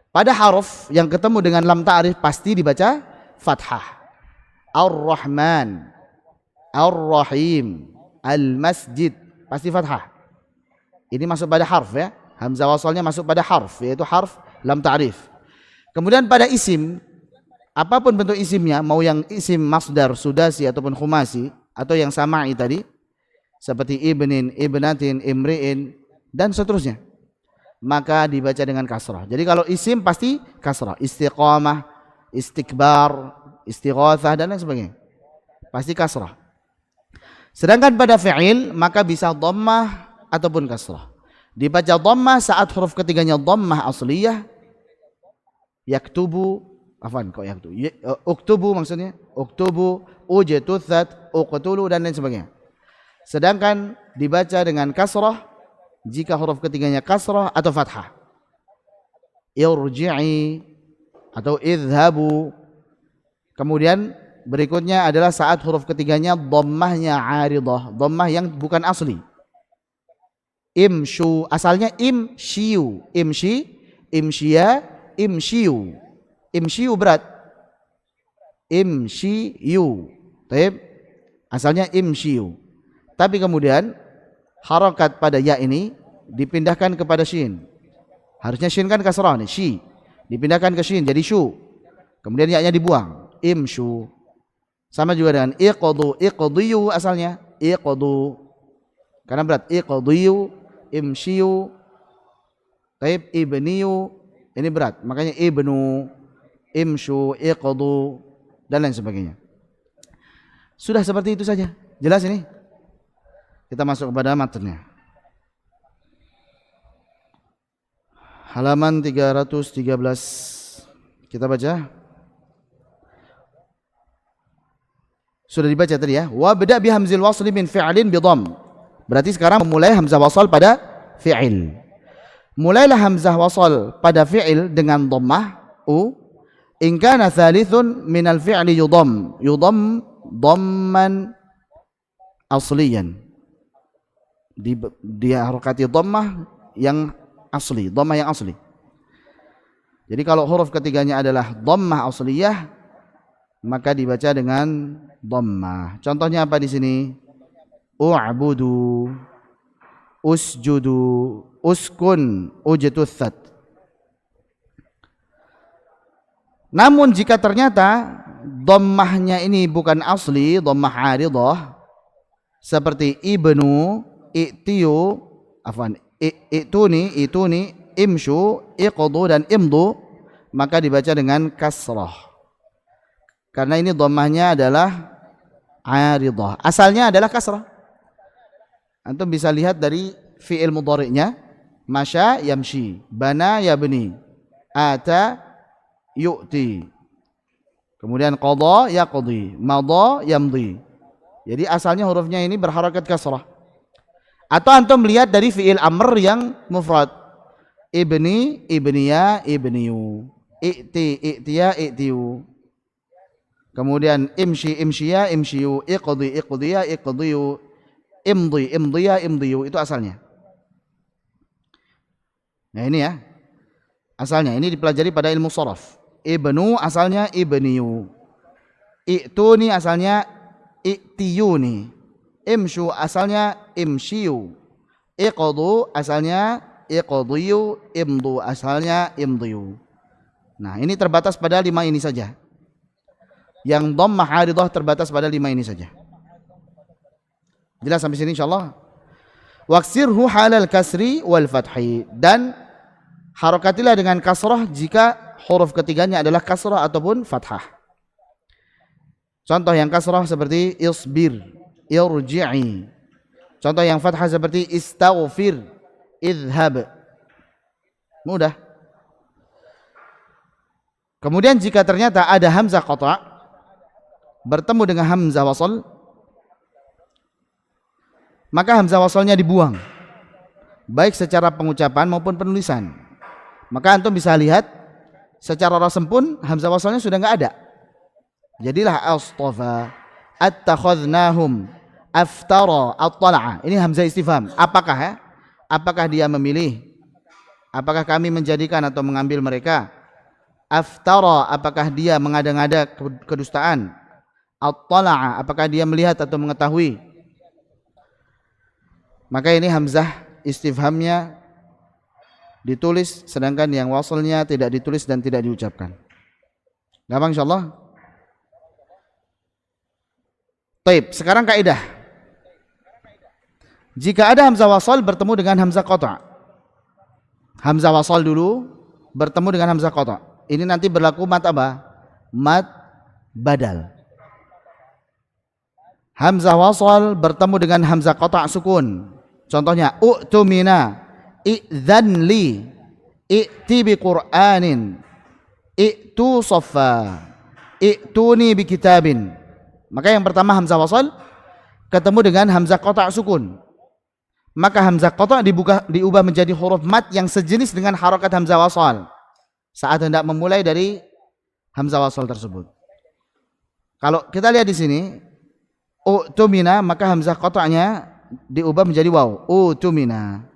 Pada harf yang ketemu dengan lam ta'rif pasti dibaca fathah. Ar-Rahman, Ar-Rahim, Al-Masjid pasti fathah. Ini masuk pada harf ya. Hamzah wasalnya masuk pada harf, yaitu harf lam ta'rif. Kemudian pada isim, apapun bentuk isimnya, mau yang isim masdar, sudasi ataupun khumasi, atau yang sama'i tadi, seperti ibnin, ibnatin, imri'in dan seterusnya, maka dibaca dengan kasrah. Jadi kalau isim pasti kasrah, istiqamah, istikbar, istighatsah dan lain sebagainya, pasti kasrah. Sedangkan pada fi'il maka bisa dhammah ataupun kasrah. Dibaca dhammah saat huruf ketiganya dhammah asliyah, yaktubu, uktubu maksudnya, uktubu, ujtuthat, uqtulu dan lain sebagainya. Sedangkan dibaca dengan kasrah jika huruf ketiganya kasrah atau fathah. Irji'i atau idhabu. Kemudian berikutnya adalah saat huruf ketiganya dhammahnya aridah, dhammah yang bukan asli. Imshu, asalnya imshiu, imshiya, imshiu. Imshiu berat. Imshiu. Taib. Asalnya imshiu. Tapi kemudian harakat pada ya ini dipindahkan kepada shin. Harusnya shin kan kasrah nih, shi. Dipindahkan ke shin jadi shu. Kemudian ya-nya dibuang. Imshu. Sama juga dengan iqdu, iqdiyu asalnya iqdu. Karena berat, iqdiyu, imshiyu, taib, ibniyu, ini berat, makanya ibnu, imshu, iqdu dan lain sebagainya. Sudah seperti itu saja. Jelas ini? Kita masuk kepada matanya. Halaman 313. Kita baca. Sudah dibaca tadi ya. Wa bada bi hamzil wasli min fi'lin bi dhamm. Berarti sekarang memulai hamzah wasal pada fi'il. Mulailah hamzah wasal pada fi'il dengan dhammah u. In kana thalithun min al-fi'li yudhamm. Yudhamm dhamman asliyan. Dia harokati dhammah yang asli, dhammah yang asli. Jadi kalau huruf ketiganya adalah dhammah asliyah, maka dibaca dengan dhammah. Contohnya apa di sini? U'budu, usjudu, uskun, ujtuthat. Namun jika ternyata dhammahnya ini bukan asli, dhammah aridah, seperti ibnu, i'tiyu, ituni, imshu, iqdu dan imdu, maka dibaca dengan kasrah. Karena ini dhammahnya adalah aridah. Asalnya adalah kasrah. Antum bisa lihat dari fi'il mudhari'nya, masya yamshi, bana yabni, ata yu'ti. Kemudian qadha yaqdi, madha yamdi. Jadi asalnya hurufnya ini berharakat kasrah. Atau antum melihat dari fi'il amr yang mufrad. Ibni, ibniya, ibniyu. I'ti, i'tiya, i'tiyu. Kemudian imshi, imshiya, imshiyu. Iqdi, iqdiya, iqdiyu. Imdi, imdiya, imdiyu. Itu asalnya. Nah ini ya. Asalnya ini dipelajari pada ilmu sharaf. Ibnu asalnya ibniyu. I'tuni asalnya i'tiyuni. Imshu asalnya imshiyu. Iqdu asalnya iqdiyu. Imdu asalnya imdiyu. Nah ini terbatas pada 5 ini saja. Yang dhammah aridah terbatas pada 5 ini saja. Jelas sampai sini insyaallah. Waksirhu halal kasri wal fathi. Dan harokatilah dengan kasrah jika huruf ketiganya adalah kasrah ataupun fathah. Contoh yang kasrah seperti isbir, irji'i. Contoh yang fathah seperti istaghfir, idhab. Mudah. Kemudian jika ternyata ada hamzah qata' bertemu dengan hamzah wasl, maka hamzah wasalnya dibuang, baik secara pengucapan maupun penulisan. Maka antum bisa lihat secara rasm pun hamzah wasalnya sudah enggak ada. Jadilah astafa, attakhadnahum, aftara, attala'a. Ini hamzah istifham. Apakah ya? Apakah dia memilih? Apakah kami menjadikan atau mengambil mereka? Aftara, apakah dia mengada-ngada kedustaan? Attala'a, apakah dia melihat atau mengetahui? Maka ini hamzah istifhamnya ditulis, sedangkan yang wasalnya tidak ditulis dan tidak diucapkan. Gampang insyaallah. Baik, sekarang kaidah. Jika ada hamzah wasal bertemu dengan hamzah qata'. Hamzah wasal dulu bertemu dengan hamzah qata'. Ini nanti berlaku mad apa? Mad badal. Hamzah wasal bertemu dengan hamzah qata' sukun. Contohnya u'tumina, i'dzan li, i'ti bi Qur'anin, i'tu saffa, i'tuni bi kitabin. Maka yang pertama hamzah wasal ketemu dengan hamzah qata' sukun. Maka hamzah qata' diubah menjadi huruf mad yang sejenis dengan harokat hamzah wasal saat hendak memulai dari hamzah wasal tersebut. Kalau kita lihat di sini u'tumina, maka hamzah qata'nya diubah menjadi waw, u'tumina.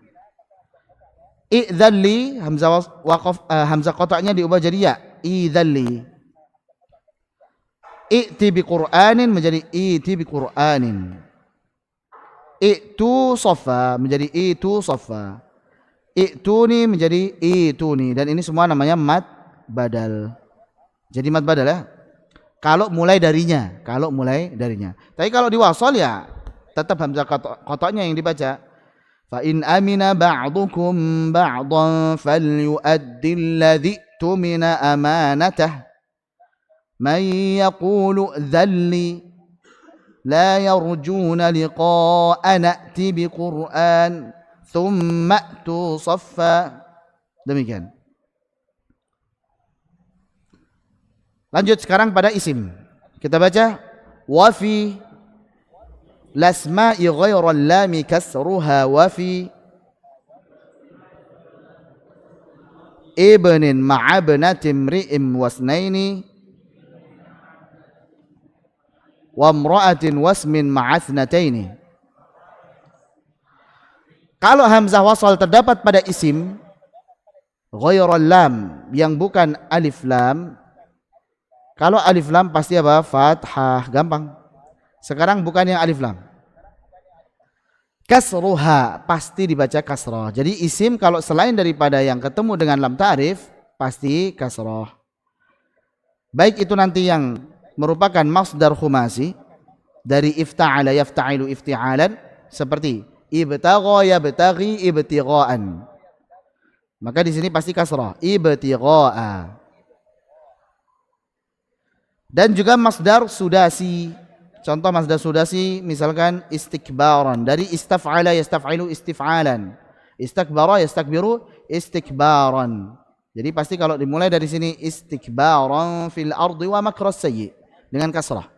I'dzalli, hamzah qata'nya diubah jadi ya, idzalli. I'ti bi Qur'anin menjadi i'ti bi Qur'anin. I'tu saffa menjadi i'tu saffa. I'tuni menjadi i'tuni. Dan ini semua namanya mad badal. Jadi mad badal ya. Kalau mulai darinya, Tapi kalau di wasal ya tetap hamzah qata'nya yang dibaca. Fa in amina ba'dukum ba'dan falyu'addil ladzi tumina amanatah. Man yaqulu dhalli la yarjuna liqa'a na'ti bi Qur'an thumma tu saffa. Demikian. Lanjut sekarang pada isim. Kita baca wa fi lasma'i ghairal lami kasruha wa fi ibnin ma'abnatin mri'im wasnaini wa imra'atin wasmin ma'athnataini. Kalau hamzah wasal terdapat pada isim ghairal lam yang bukan alif lam. Kalau alif lam pasti apa? Fathah, gampang. Sekarang bukan yang alif lam. Kasruha pasti dibaca kasrah. Jadi isim kalau selain daripada yang ketemu dengan lam ta'rif pasti kasrah. Baik itu nanti yang merupakan masdar khumasi dari ifta'ala yafta'ilu ifti'alan seperti ibtagha yabtaghi ibtigha'an. Maka di sini pasti kasrah, ibtigha'a. Dan juga masdar sudasi. Contoh masdar sudasi misalkan istikbaran dari istaf'ala yastaf'ilu istif'alan. Istakbara yastakbiru istikbaran. Jadi pasti kalau dimulai dari sini istikbaran fil ardi wa makras sayyi dengan kasrah.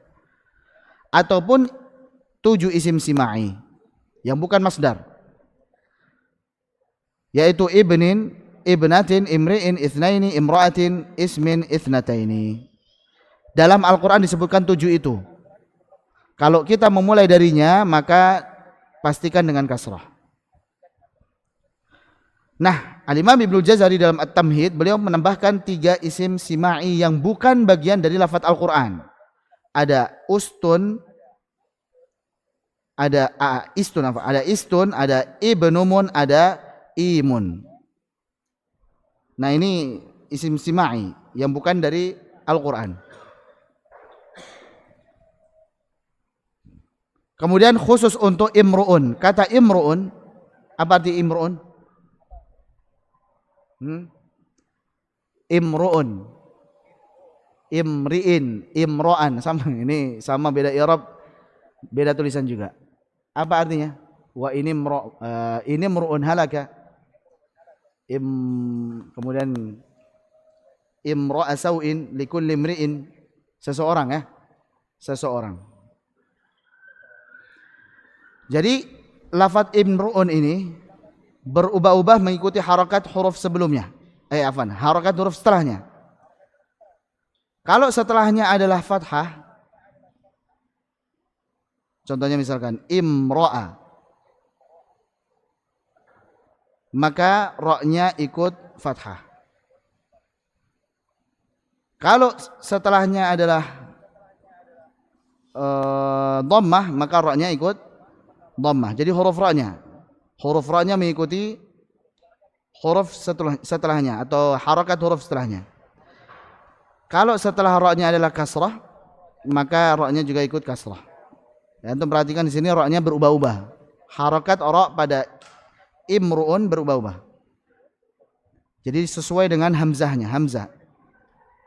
Ataupun 7 isim sima'i yang bukan masdar. Yaitu ibnin, ibnatin, imri'in, itsnaini, imra'atin, ismin, itsnataini. Dalam Al-Quran disebutkan 7 itu. Kalau kita memulai darinya maka pastikan dengan kasrah. Nah, Al-Imam Ibnu Jazari dalam At-Tamhid beliau menambahkan 3 isim sima'i yang bukan bagian dari lafaz Al-Quran. Ada ustun, ada istun, ada ibnumun, ada imun. Nah, ini isim sima'i yang bukan dari Al-Quran. Kemudian khusus untuk imru'un. Kata imru'un, apa arti imru'un? Imru'un, imri'in, imro'an, sama ini, sama beda i'rab, beda tulisan juga. Apa artinya? Wa ini imru'un halaka. Kemudian imra'a sau'in likulli imri'in, seseorang ya, seseorang. Jadi lafaz imru'un ini berubah-ubah mengikuti harakat huruf sebelumnya. Harakat huruf setelahnya. Kalau setelahnya adalah fathah, contohnya misalkan imra'a, maka ra-nya ikut fathah. Kalau setelahnya adalah dhammah, maka ra-nya ikut dhammah. Jadi huruf ra-nya mengikuti huruf setelahnya atau harakat huruf setelahnya. Kalau setelah ra-nya adalah kasrah, maka ra-nya juga ikut kasrah. Ya, antum perhatikan di sini ra-nya berubah-ubah. Harakat ra pada imru'un berubah-ubah. Jadi sesuai dengan hamzahnya, hamzah.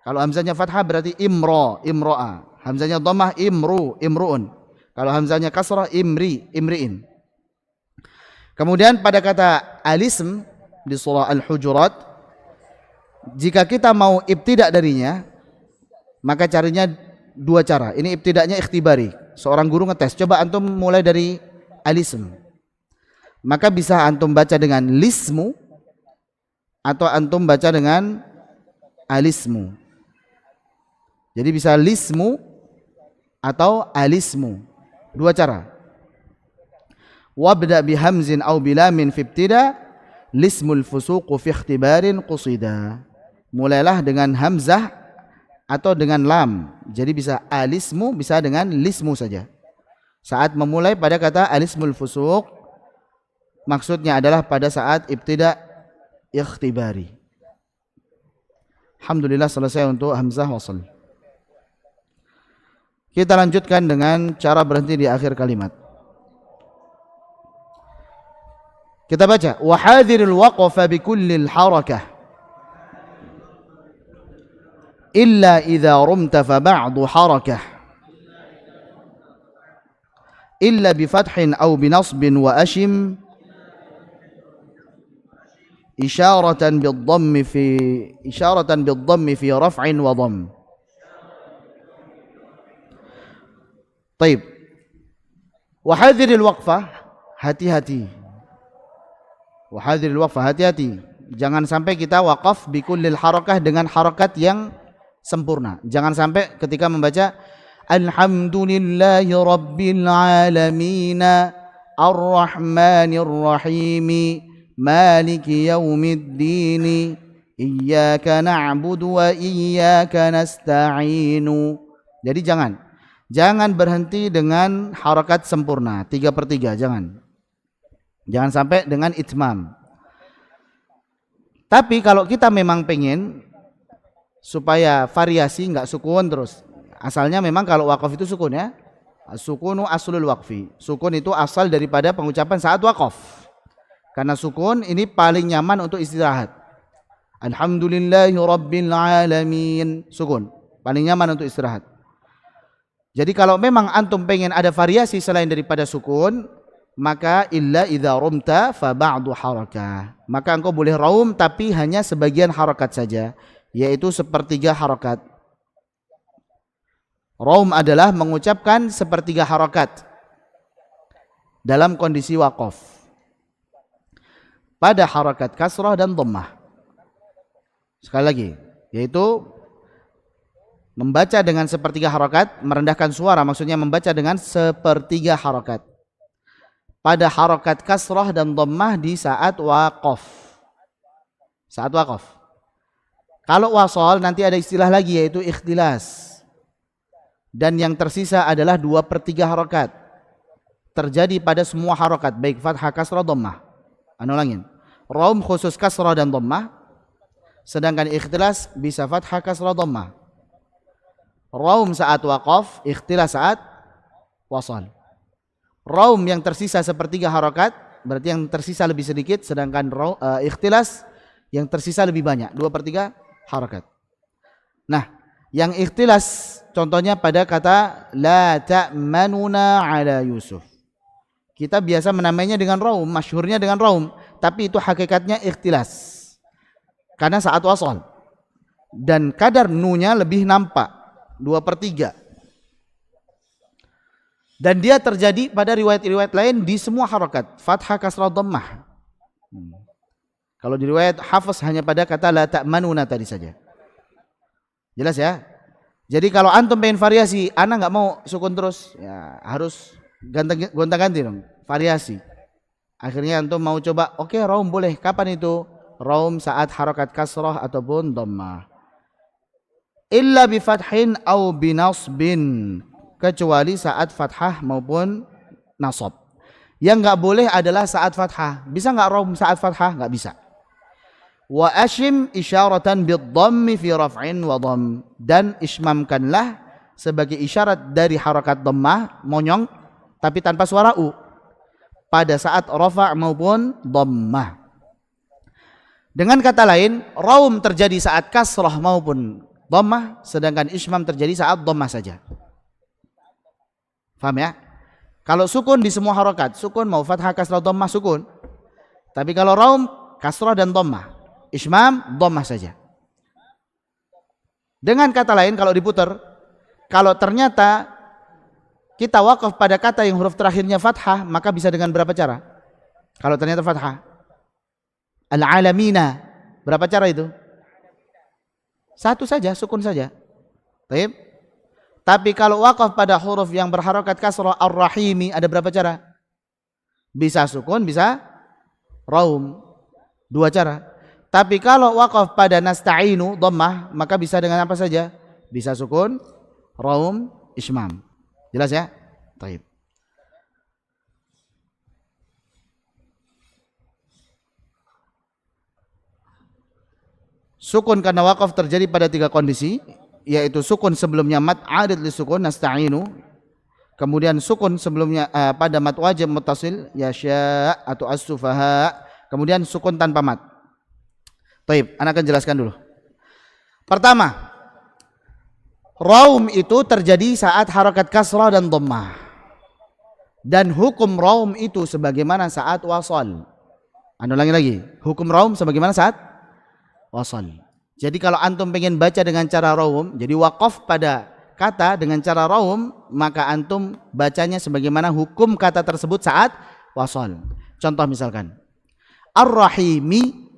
Kalau hamzahnya fathah berarti imra'a. Hamzahnya dhammah imru'un. Kalau hamzahnya kasrah imri'in. Kemudian pada kata alism di surah Al-Hujurat, jika kita mau ibtidak darinya, maka carinya dua cara. Ini ibtidaknya ikhtibari. Seorang guru ngetes, coba antum mulai dari alism. Maka bisa antum baca dengan lismu atau antum baca dengan alismu. Jadi bisa lismu atau alismu. Dua cara. Wabda bihamzin aw bilamin fi ibtida, lismul fusuqu fi ikhtibarin qusida. Mulailah dengan hamzah atau dengan lam. Jadi bisa alismu, bisa dengan lismu saja. Saat memulai pada kata alismul fusuq, maksudnya adalah pada saat ibtida ikhtibari. Alhamdulillah selesai untuk hamzah wasl. Kita lanjutkan dengan cara berhenti di akhir kalimat. Kita baca wa hadiril waqfa bi kullil harakah illa idza rumta fa ba'du harakah illa bi fathin aw bi nasbin wa ashim isharatan bid-dhamm fi raf'in wa dhamm. Baik. Wa hadiril waqfah, hati-hati. Wa hadiril waqfah, hati-hati. Jangan sampai kita waqaf bi kullil harakah dengan harakat yang sempurna. Jangan sampai ketika membaca alhamdulillahi rabbil alamin arrahmanir rahim maliki yaumiddin iyyaka na'budu wa iyyaka nasta'in. Jadi jangan berhenti dengan harakat sempurna 3/3, jangan sampai dengan itmam. Tapi kalau kita memang pengen supaya variasi, nggak sukun terus, asalnya memang kalau wakaf itu sukun ya, sukunu aslul waqfi, sukun itu asal daripada pengucapan saat wakaf, karena sukun ini paling nyaman untuk istirahat. Alhamdulillahi rabbil alamin, sukun paling nyaman untuk istirahat. Jadi kalau memang antum pengen ada variasi selain daripada sukun, maka illa idza rumta fa ba'du harakah, maka engkau boleh raum tapi hanya sebagian harakat saja, yaitu 1/3 harakat. Raum adalah mengucapkan 1/3 harakat dalam kondisi waqaf pada harakat kasrah dan dhammah. Sekali lagi, yaitu membaca dengan 1/3 harakat, merendahkan suara, maksudnya membaca dengan 1/3 harakat pada harakat kasrah dan dhammah di saat waqaf. Saat waqaf. Kalau wasal nanti ada istilah lagi yaitu ikhtilas. Dan yang tersisa adalah 2/3 harakat. Terjadi pada semua harakat, baik fathah, kasrah, dhammah. Ulangin. Raum khusus kasrah dan dhammah, sedangkan ikhtilas bisa fathah, kasrah, dhammah. Raum saat waqaf, ikhtilas saat wasal. Raum yang tersisa 1/3 harakat, berarti yang tersisa lebih sedikit, sedangkan ikhtilas yang tersisa lebih banyak, 2/3 harakat. Nah, yang ikhtilas contohnya pada kata la ta'manuna ala Yusuf. Kita biasa menamainya dengan raum, masyhurnya dengan raum, tapi itu hakikatnya ikhtilas. Karena saat wasal. dan kadar nunya lebih nampak 2/3. Dan dia terjadi pada riwayat-riwayat lain di semua harakat, fathah, kasrah, dhammah. Kalau di riwayat Hafiz hanya pada kata la ta'manuna tadi saja. Jelas ya? Jadi kalau antum pengen variasi, ana nggak mau sukun terus, ya harus gonta-ganti dong, variasi. Akhirnya antum mau coba, oke, raum boleh. Kapan itu? Raum saat harakat kasrah ataupun dhammah. Illa bi fathin au bi nasbin, kecuali saat fathah maupun nasab. Yang nggak boleh adalah saat fathah. Bisa nggak raum saat fathah? Nggak bisa. Wa ashim isyaratan bid-dhammi fi raf'in wa dhamm, dan ismamkanlah sebagai isyarat dari harakat dhammah, monyong tapi tanpa suara u pada saat rafa' maupun dhammah. Dengan kata lain, raum terjadi saat kasrah maupun dhammah, sedangkan ismam terjadi saat dhammah saja. Paham ya? Kalau sukun di semua harokat, sukun mau fathah, kasrah, dhammah, sukun. Tapi kalau raum, kasrah dan dhammah, ismam, dhammah saja. Dengan kata lain, kalau diputar, kalau ternyata kita wakaf pada kata yang huruf terakhirnya fathah, maka bisa dengan berapa cara? Kalau ternyata fathah, al-alamina, berapa cara itu? Satu saja, sukun saja. Baik. Tapi kalau wakaf pada huruf yang berharokat kasrah, ar-rahimi, ada berapa cara? Bisa sukun, bisa raum, 2 cara. Tapi kalau wakaf pada nasta'inu, dhammah, maka bisa dengan apa saja? Bisa sukun, raum, ismam. Jelas ya? Baik. Sukun karena wakaf terjadi pada 3 kondisi, yaitu sukun sebelumnya mat arid li sukun nasta'inu, kemudian sukun sebelumnya pada mat wajib muttasil yasya atau as-sufaha, kemudian sukun tanpa mat. Baik, ana akan jelaskan dulu. Pertama, raum itu terjadi saat harakat kasrah dan dhammah, dan hukum raum itu sebagaimana saat wasal. Anu ulangi lagi, hukum raum sebagaimana saat wasal. Jadi kalau antum pengen baca dengan cara raum, jadi wakaf pada kata dengan cara raum, maka antum bacanya sebagaimana hukum kata tersebut saat wasal. Contoh misalkan, ar-rahimi,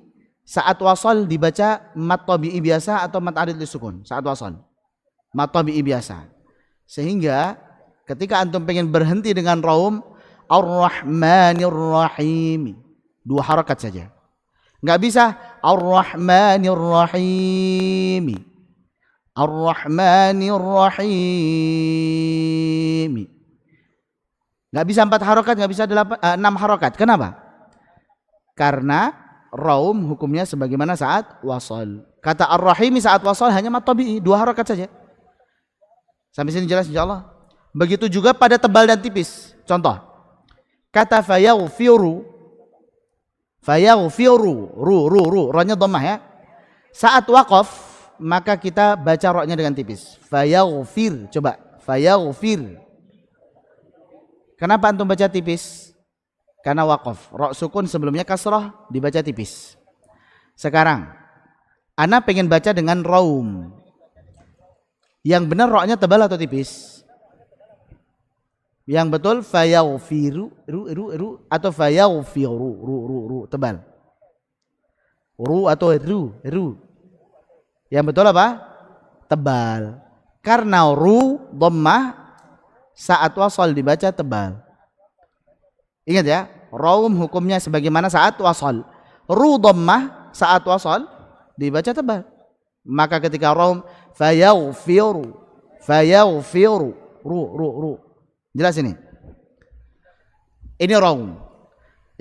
saat wasal dibaca mat tabi'i biasa atau mat arid li sukun saat wasal. Mat tabi'i biasa. Sehingga ketika antum pengen berhenti dengan raum, ar-rahmanir rahim, 2 harakat saja. Enggak bisa ar-rahmanir rahim, ar-rahmanir rahim. Enggak bisa 4 harakat, enggak bisa 6 harakat. Kenapa? Karena raum hukumnya sebagaimana saat wasal. Kata ar-rahimi saat wasal hanya mat tabi'i, 2 harakat saja. Sampai sini jelas insyaallah. Begitu juga pada tebal dan tipis. Contoh, kata fayaghfiru, fayaghfiru, ru-nya dhammah ya. Saat waqaf maka kita baca ro-nya dengan tipis. Fayaghfir, coba fayaghfir. Kenapa antum baca tipis? Karena waqaf. Ro sukun sebelumnya kasrah dibaca tipis. Sekarang ana pengen baca dengan raum. Yang benar ro-nya tebal atau tipis? Yang betul fayaghfiru, ru atau fayaghfiru, ru tebal. Ru atau ru. Yang betul apa? Tebal. Karena ru dhammah saat wasal dibaca tebal. Ingat ya, raum hukumnya sebagaimana saat wasal. Ru dhammah saat wasal dibaca tebal. Maka ketika raum fayaghfiru, ru. Jelas ini? Ini raum.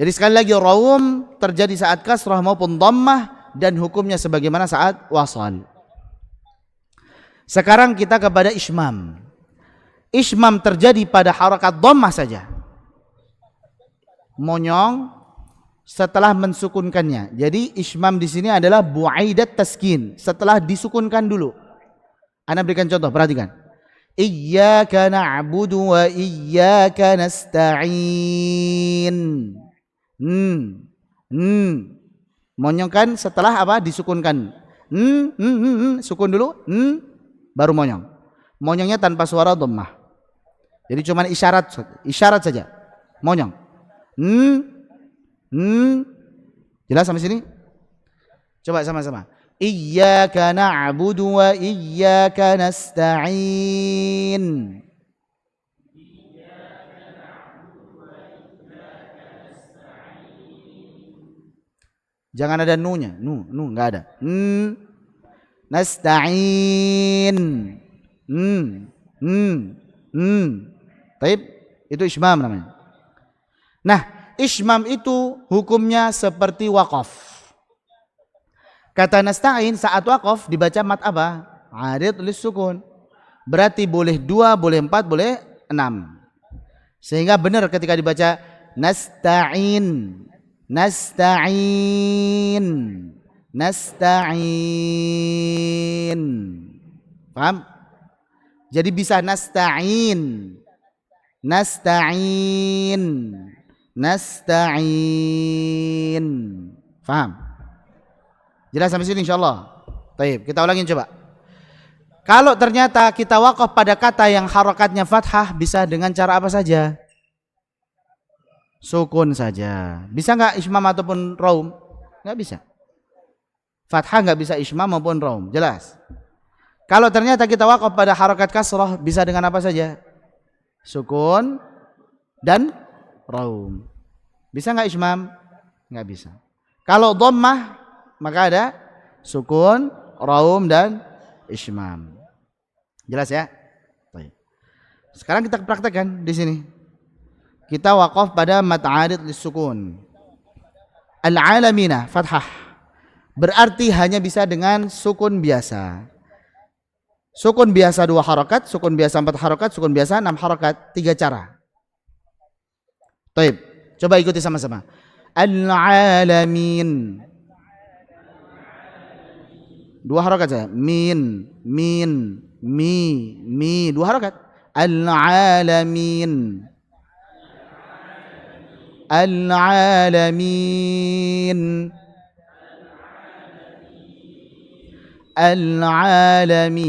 Jadi sekali lagi raum terjadi saat kasrah maupun dhammah dan hukumnya sebagaimana saat wasal. Sekarang kita kepada ismam. Ismam terjadi pada harakat dhammah saja. Monyong setelah mensukunkannya. Jadi ismam di sini adalah bu'aidat taskin, setelah disukunkan dulu. Ana berikan contoh, perhatikan. Iyyaka na'budu wa iyyaka nasta'in. Monyong kan setelah apa? Disukunkan. Sukun dulu, baru monyong. Monyongnya tanpa suara dhammah. Jadi cuma isyarat saja. Monyong. Jelas sampai sini? Coba sama-sama. Iyyaka na'budu wa iyyaka nasta'in. Jangan ada nu-nya. Nu enggak ada. Nasta'in. Taib, itu ismam namanya. Nah, ismam itu hukumnya seperti waqaf. Kata nasta'in saat waqaf dibaca mat apa? Arid lis sukun. Berarti boleh 2, boleh 4, boleh 6. Sehingga benar ketika dibaca nasta'in. Nasta'in. Nasta'in. Paham? Jadi bisa nasta'in. Nasta'in. Nasta'in. Paham? Jelas sampai sini insyaallah. Baik, kita ulangin coba. Kalau ternyata kita waqaf pada kata yang harokatnya fathah, bisa dengan cara apa saja? Sukun saja. Bisa nggak ismam ataupun raum? Nggak bisa. Fathah nggak bisa ismam maupun raum. Jelas. Kalau ternyata kita waqaf pada harokat kasrah, bisa dengan apa saja? Sukun dan raum. Bisa nggak ismam? Nggak bisa. Kalau dhammah, maka ada sukun, raum dan ismam. Jelas ya? Baik. Sekarang kita praktekkan di sini. Kita waqaf pada mad arid lis sukun. Al-alamina fathah. Berarti hanya bisa dengan sukun biasa. Sukun biasa 2 harokat, sukun biasa 4 harokat, sukun biasa 6 harokat. 3 cara. Taib. Coba ikuti sama-sama. Al-alamin. 2 harokat saja. Min, mi. 2 harokat. Al-alamin. Al-alamin. Al-alamin.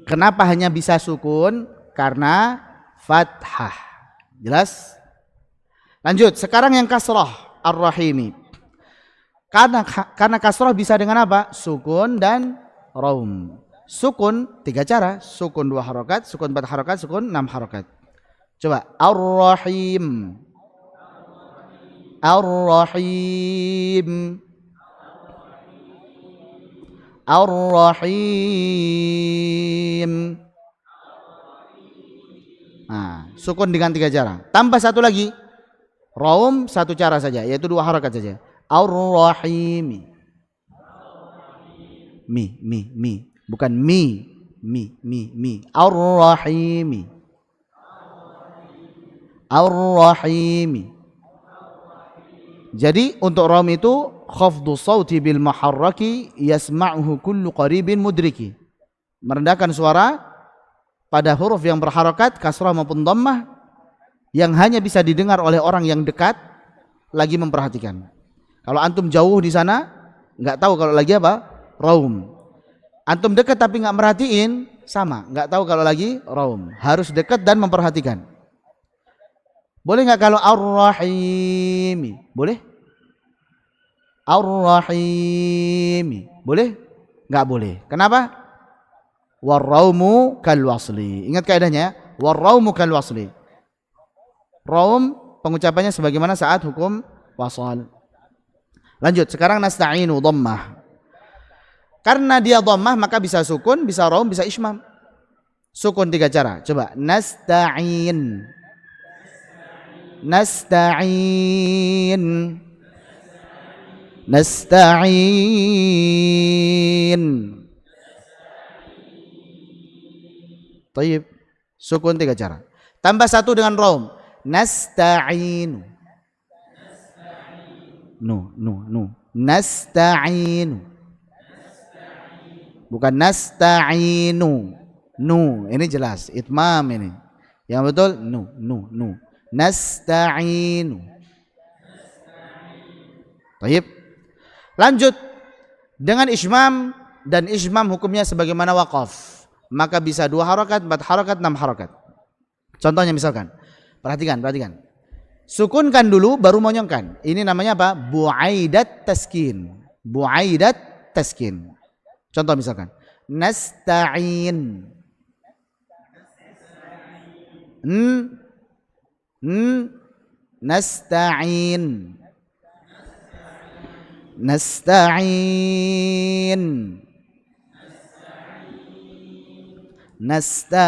Kenapa hanya bisa sukun? Karena fathah. Jelas? Lanjut, sekarang yang kasrah ar-rahimi. Karena kasrah bisa dengan apa? Sukun dan raum. Sukun 3 cara, sukun 2 harokat, sukun 4 harokat, sukun 6 harokat. Coba ar-rahim. Ar-rahim. Ar-rahim. Nah, sukun dengan 3 cara. Tambah satu lagi. Raum 1 cara saja, yaitu 2 harokat saja. Ar-rahimi. Mi. Bukan mi. Ar-rahimi. Ar-rahimi. Jadi untuk raum itu khafdu sauti bil muharraki yasma'uhu kullu qaribin mudriki. Merendahkan suara pada huruf yang berharokat kasrah maupun dhammah yang hanya bisa didengar oleh orang yang dekat lagi memperhatikan. Kalau antum jauh di sana nggak tahu kalau lagi apa? Raum. Antum dekat tapi nggak merhatiin, sama, nggak tahu kalau lagi raum. Harus dekat dan memperhatikan. Boleh nggak kalau ar-rahimi? Boleh? Ar-rahimi. Boleh? Nggak boleh. Kenapa? Warraumu kal wasli. Ingat kaidahnya, warraumu kal wasli. Raum pengucapannya sebagaimana saat hukum wasal. Lanjut, sekarang nasta'inu dhammah. Karena dia dhammah maka bisa sukun, bisa raum, bisa ismam. Sukun 3 cara. Coba nasta'in. Nasta'in. Nasta'in. Tayyib. Sukun 3 cara. Tambah 1 dengan raum. Nasta'inu. Nu. Nasta'inu. Bukan nasta'inu. Nu, ini jelas. Itmam ini. Yang betul nu. Nasta'inu. Baik. Lanjut dengan ismam, dan ismam hukumnya sebagaimana waqaf. Maka bisa 2 harokat, 4 harokat, 6 harokat. Contohnya misalkan, perhatikan. Sukunkan dulu baru monyongkan. Ini namanya apa? Bu'aidat taskin. Bu'aidat taskin. Contoh misalkan, nasta'in. Nasta'in. Nasta'in. Nasta'in.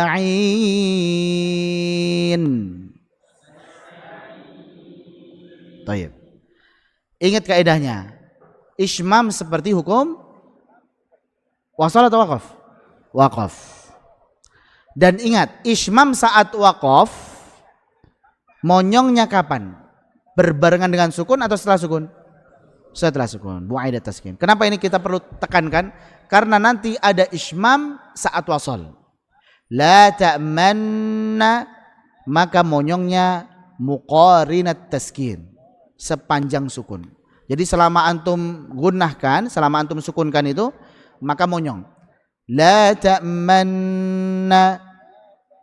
Baik. Ingat kaidahnya. Ismam seperti hukum wasal atau waqaf? Waqaf. Dan ingat, ismam saat waqaf monyongnya kapan? Berbarengan dengan sukun atau setelah sukun? Setelah sukun. Bu'aidat taskin. Kenapa ini kita perlu tekankan? Karena nanti ada ismam saat wasal. La ta'manna, maka monyongnya muqarinat taskin, sepanjang sukun. Jadi selama antum gunnahkan, selama antum sukunkan itu, maka monyong. La ta'manna.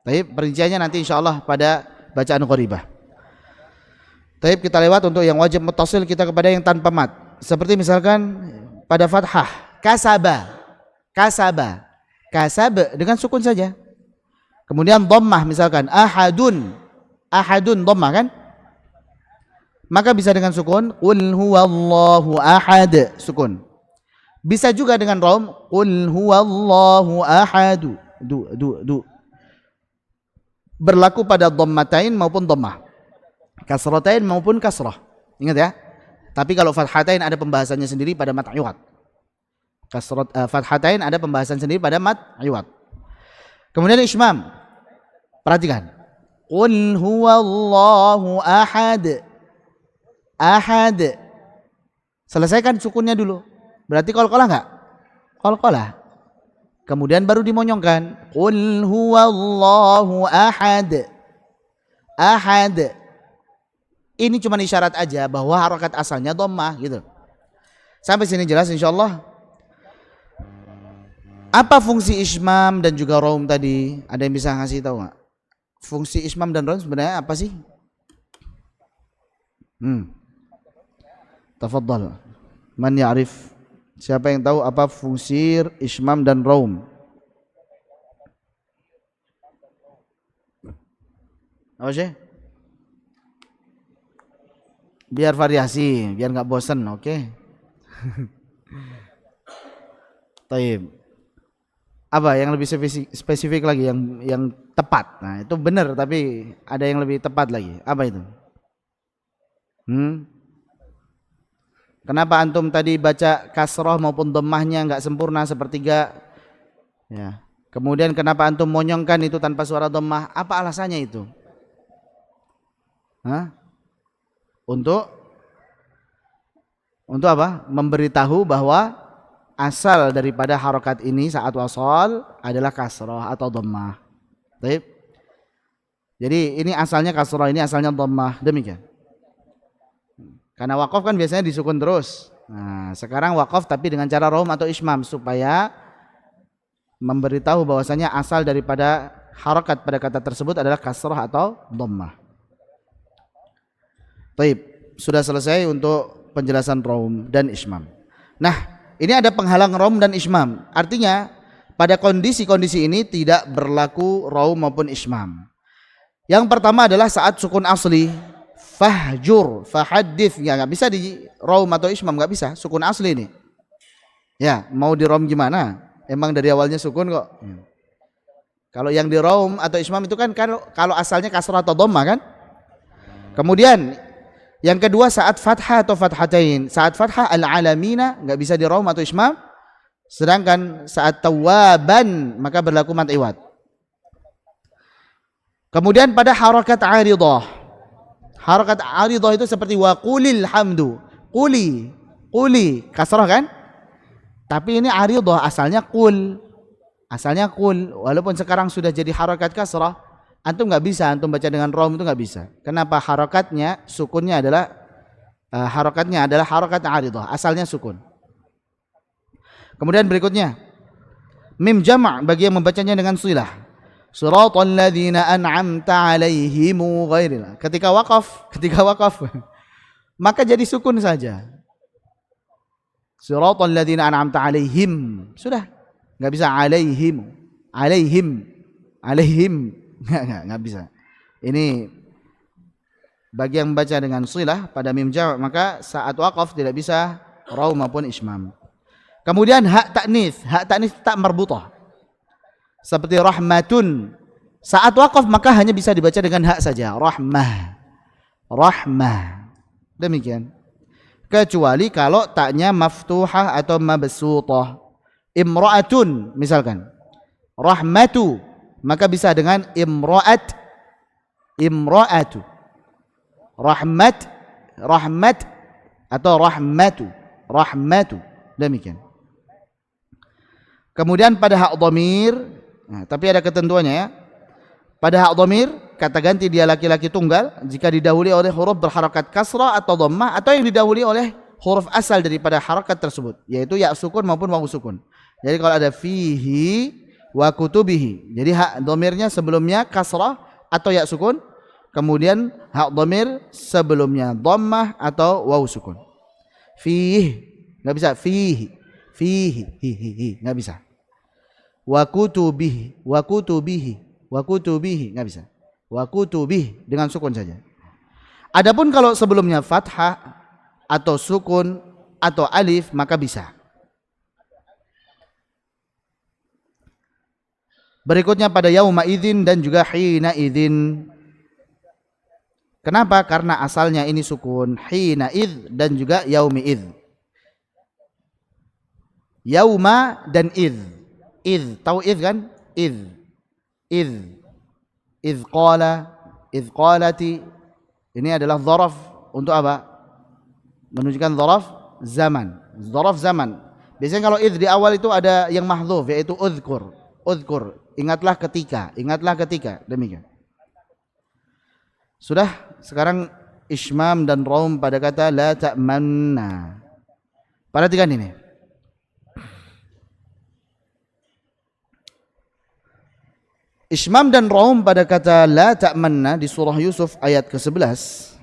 Baik, perinciannya nanti insyaallah pada bacaan qoribah. Baik, kita lewat untuk yang wajib muttasil, kita kepada yang tanpa mat. Seperti misalkan pada fathah, kasaba. Kasab dengan sukun saja. Kemudian dhammah misalkan ahadun dhammah kan? Maka bisa dengan sukun, qul huwallahu ahad, sukun. Bisa juga dengan rom, qul huwallahu ahad. Berlaku pada dhammatain maupun dhammah. Kasratain maupun kasrah. Ingat ya. Tapi kalau fathatain ada pembahasannya sendiri pada mat iwad. Fathatain ada pembahasan sendiri pada mat iwad. Kemudian ismam. Perhatikan. Qul huwallahu ahad. Ahad. Selesaikan sukunnya dulu. Berarti qalqalah enggak? Qalqalah. Kemudian baru dimonyongkan. Qul huwallahu ahad. Ahad. Ini cuma isyarat aja bahwa harokat asalnya dhammah gitu. Sampai sini jelas insyaallah. Apa fungsi ismam dan juga raum tadi? Ada yang bisa ngasih tahu nggak? Fungsi ismam dan raum sebenarnya apa sih? Tafadhal. Man ya'rif? Siapa yang tahu apa fungsi ismam dan raum? Apa sih? Biar variasi, biar nggak bosan, oke? Taib. Apa yang lebih spesifik lagi, yang tepat? Nah itu benar, tapi ada yang lebih tepat lagi. Apa itu? Kenapa antum tadi baca kasroh maupun dhammahnya nggak sempurna sepertiga? Ya. Kemudian kenapa antum monyongkan itu tanpa suara dhammah? Apa alasannya itu? Untuk apa? Memberitahu bahwa asal daripada harokat ini saat wasal adalah kasroh atau dhammah. Baik. Jadi ini asalnya kasroh, ini asalnya dhammah, demikian. Karena waqaf kan biasanya disukun terus. Nah, sekarang waqaf tapi dengan cara raum atau ismam supaya memberitahu bahwasanya asal daripada harokat pada kata tersebut adalah kasroh atau dhammah. Baik, sudah selesai untuk penjelasan raum dan ismam. Nah, ini ada penghalang raum dan ismam. Artinya pada kondisi-kondisi ini tidak berlaku raum maupun ismam. Yang pertama adalah saat sukun asli, fahjur, fahaddits, nggak bisa di raum atau ismam, nggak bisa, sukun asli ini. Ya, mau di raum gimana? Emang dari awalnya sukun kok. Kalau yang di raum atau ismam itu kan kalau asalnya kasrah atau dhammah kan. Kemudian yang kedua saat fathah atau fathatain. Saat fathah al-alamina nggak bisa di raum atau ismam. Sedangkan saat tawaban maka berlaku mat iwad. Kemudian pada harakat aridah. Harakat aridah itu seperti wa qulil hamdu. Quli kasrah kan? Tapi ini aridah asalnya qul. Asalnya qul. Walaupun sekarang sudah jadi harakat kasrah, antum nggak bisa antum baca dengan raum, itu nggak bisa. Kenapa? Harakatnya sukunnya adalah Harakatnya adalah harakat aridah, asalnya sukun. Kemudian berikutnya mim jama' bagi yang membacanya dengan silah. Siratal ladzina an'amta 'alaihim ghairil. Ketika wakaf maka jadi sukun saja. Siratal ladzina an'amta 'alaihim. Sudah, enggak bisa 'alaihim. 'Alaihim. Enggak bisa. Ini bagi yang membaca dengan silah pada mim jama' maka saat waqaf tidak bisa raw maupun ismam. Kemudian hak ta'nits tak marbutah. Seperti rahmatun. Saat waqaf maka hanya bisa dibaca dengan hak saja, rahmah. Demikian. Kecuali kalau taknya maftuhah atau mabsutah. Imra'atun misalkan. Rahmatu maka bisa dengan imra'atu. Rahmat atau rahmatu. Demikian. Kemudian pada hak dhamir, tapi ada ketentuannya ya. Pada hak dhamir kata ganti dia laki-laki tunggal jika didahului oleh huruf berharakat kasrah atau dhammah atau yang didahului oleh huruf asal daripada harakat tersebut, yaitu ya sukun maupun wawu sukun. Jadi kalau ada fihi wa kutubihi, jadi hak dhamirnya sebelumnya kasrah atau ya sukun, kemudian hak dhamir sebelumnya dhammah atau wawu sukun. Fihi enggak bisa, fihi enggak bisa. Wa kutubihi enggak bisa. Wa kutubihi dengan sukun saja. Adapun kalau sebelumnya fathah atau sukun atau alif maka bisa. Berikutnya pada yauma idzin dan juga hina idzin. Kenapa? Karena asalnya ini sukun, hina idz dan juga yaumi idz. Yauma dan idz. Tahu idz kan? Idz qala, idz qalati. Ini adalah dzaraf untuk apa? Menunjukkan dzaraf zaman. Biasanya kalau idz di awal itu ada yang mahdzuf, yaitu udhkur. Ingatlah ketika. Demikian. Sudah, sekarang ismam dan raum pada kata la ta'manna. Perhatikan ini. Ismam dan raum pada kata la ta'manna di surah Yusuf ayat ke-11.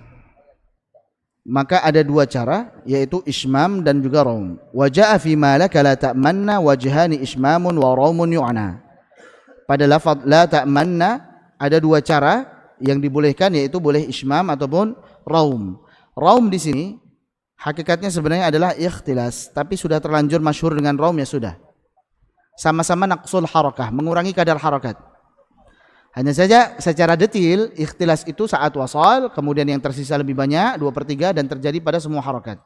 Maka ada dua cara, yaitu ismam dan juga raum. Wa ja'a fi ma laka la ta'manna wajhani ismamun wa raumun yu'na. Pada lafaz la ta'manna ada dua cara yang dibolehkan, yaitu boleh ismam ataupun raum. Raum di sini hakikatnya sebenarnya adalah ikhtilas, tapi sudah terlanjur masyhur dengan raum ya sudah. Sama-sama naqsul harakah, mengurangi kadar harakat. Hanya saja secara detail ikhtilas itu saat wasal, kemudian yang tersisa lebih banyak 2/3 dan terjadi pada semua harakat.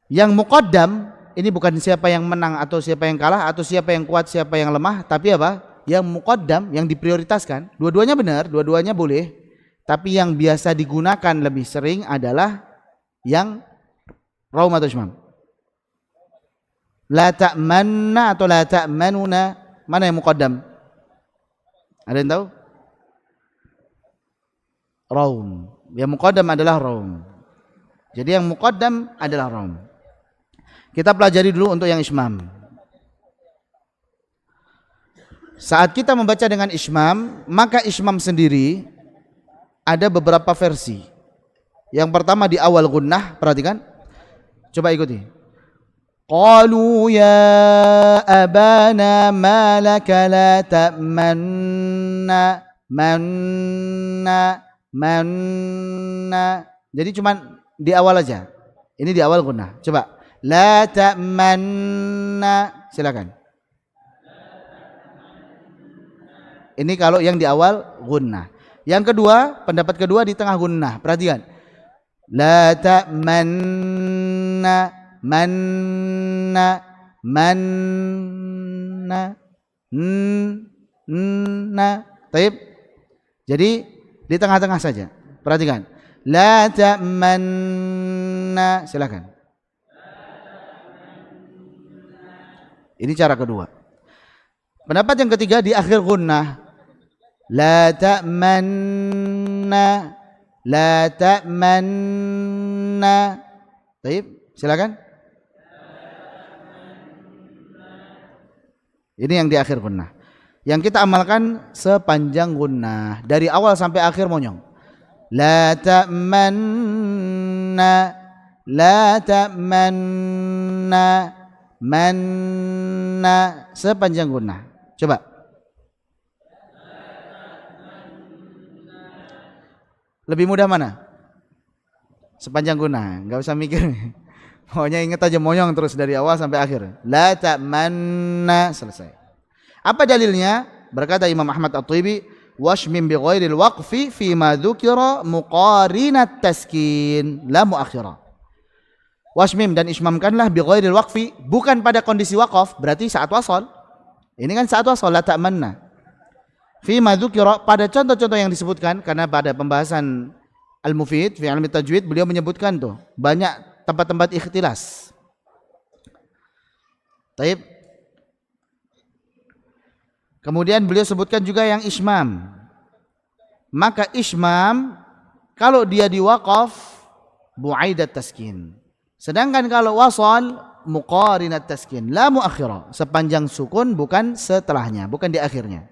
Yang muqaddam ini bukan siapa yang menang atau siapa yang kalah atau siapa yang kuat siapa yang lemah, tapi apa? Yang muqaddam, yang diprioritaskan. Dua-duanya benar, dua-duanya boleh, tapi yang biasa digunakan lebih sering adalah yang raum atau ismam. La ta'manna atau la ta'manuna, mana yang muqaddam? Ada yang tahu? Raum. Yang muqaddam adalah raum. Jadi yang muqaddam adalah raum. Kita pelajari dulu untuk yang ismam. Saat kita membaca dengan ismam, maka ismam sendiri ada beberapa versi. Yang pertama di awal gunnah, perhatikan. Coba ikuti. Qalu ya abana ma laka la ta'manna manna. Jadi cuman di awal aja. Ini di awal gunnah. Coba la ta'manna, silakan. Ini kalau yang di awal gunnah. Yang kedua, pendapat kedua di tengah gunnah. Perhatikan. La ta'manna manna. Taib. Jadi di tengah-tengah saja. Perhatikan. La ta'manna, silakan. Ini cara kedua. Pendapat yang ketiga di akhir gunnah. La ta'manna La ta'manna. Baik, silakan. Ini yang di akhir gunnah. Yang kita amalkan sepanjang gunnah dari awal sampai akhir monyong. La ta'manna, la ta'manna, manna sepanjang gunnah. Coba. Lebih mudah mana? Sepanjang gunnah, enggak usah mikir. Pokoknya ingat aja monyong terus dari awal sampai akhir. La ta'manna, selesai. Apa dalilnya? Berkata Imam Ahmad At-Tibi, washmim bi ghairil waqfi fi ma dzukira muqarinat taskin la muakhirah. Washmim dan ismamkanlah bi ghairil waqfi, bukan pada kondisi waqaf, berarti saat wasal. Ini kan saat wasal, la ta'manna. Fi ma dzukira, pada contoh-contoh yang disebutkan, karena pada pembahasan Al-Mufid fi ilmi tajwid beliau menyebutkan tuh banyak tempat-tempat ikhtilas. Taib. Kemudian beliau sebutkan juga yang ismam. Maka ismam kalau dia diwaqaf bu'aidat taskin. Sedangkan kalau wasal muqarinat taskin, la muakhirah, sepanjang sukun bukan setelahnya, bukan di akhirnya.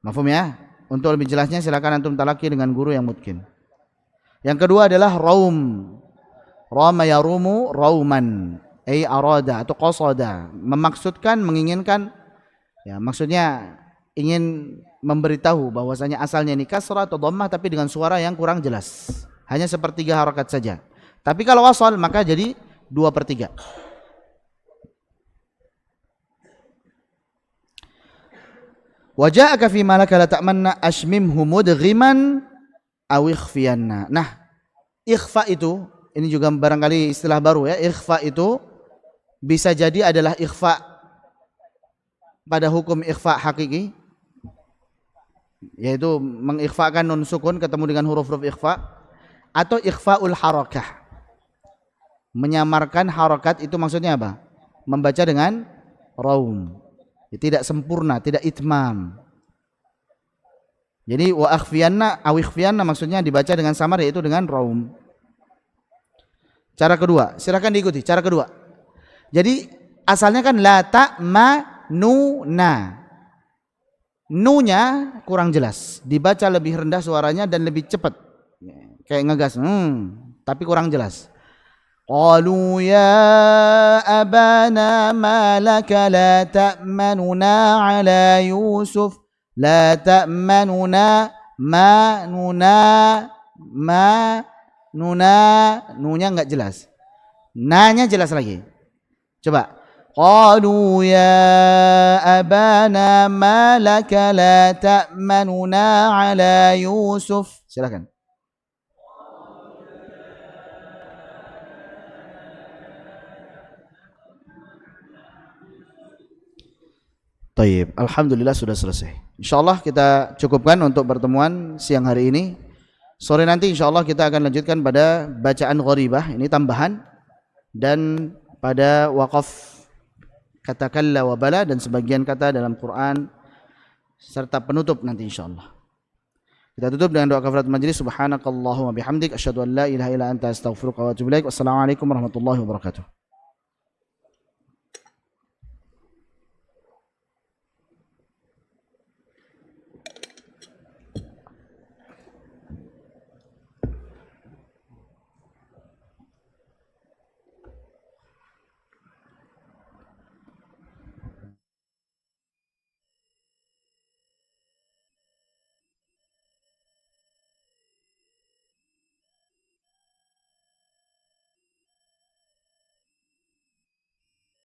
Mafhum ya? Untuk lebih jelasnya silakan antum talaki dengan guru yang mungkin. Yang kedua adalah raum. Rama yarumu rauman, ay arada atau qasada, memaksudkan, menginginkan. Ya, maksudnya ingin memberitahu bahwasanya asalnya ini kasrah atau dhammah tapi dengan suara yang kurang jelas. Hanya sepertiga harakat saja. Tapi kalau wasal maka jadi 2/3. Wa ja'aka fi ma laka la ta'manna ashmimhu mudghiman aw ikhfiyanna. Nah, ikhfa itu ini juga barangkali istilah baru ya. Ikhfa itu bisa jadi adalah ikhfa pada hukum ikhfa hakiki, yaitu mengikhfakan nun sukun ketemu dengan huruf-huruf ikhfa, atau ikhfaul harakah, menyamarkan harakat. Itu maksudnya apa? Membaca dengan raum, tidak sempurna, tidak itmam. Jadi wa akhfiyanna aw ikhfiyanna maksudnya dibaca dengan samar, yaitu dengan raum. Cara kedua, silakan diikuti cara kedua. Jadi asalnya kan la ta'manuna. Nu-nya kurang jelas, dibaca lebih rendah suaranya dan lebih cepat, kayak ngegas, tapi kurang jelas. Qalu ya abana ma laka la ta'manuna ala Yusuf, la ta'manuna ma nuna, nunya enggak jelas, nanya jelas lagi. Coba. Qalu ya abana ma laka la ta'manuna ala Yusuf. Silakan. Taib, alhamdulillah sudah selesai. Insyaallah kita cukupkan untuk pertemuan siang hari ini. Sore nanti insyaallah kita akan lanjutkan pada bacaan gharibah, ini tambahan, dan pada waqaf kata kalla wa bala dan sebagian kata dalam Quran serta penutup nanti insyaallah. Kita tutup dengan doa kafaratul majlis. Subhanakallahumma bihamdik asyhadu an la ilaha illa anta astaghfiruka wa atubu ilaik. Wassalamualaikum warahmatullahi wabarakatuh.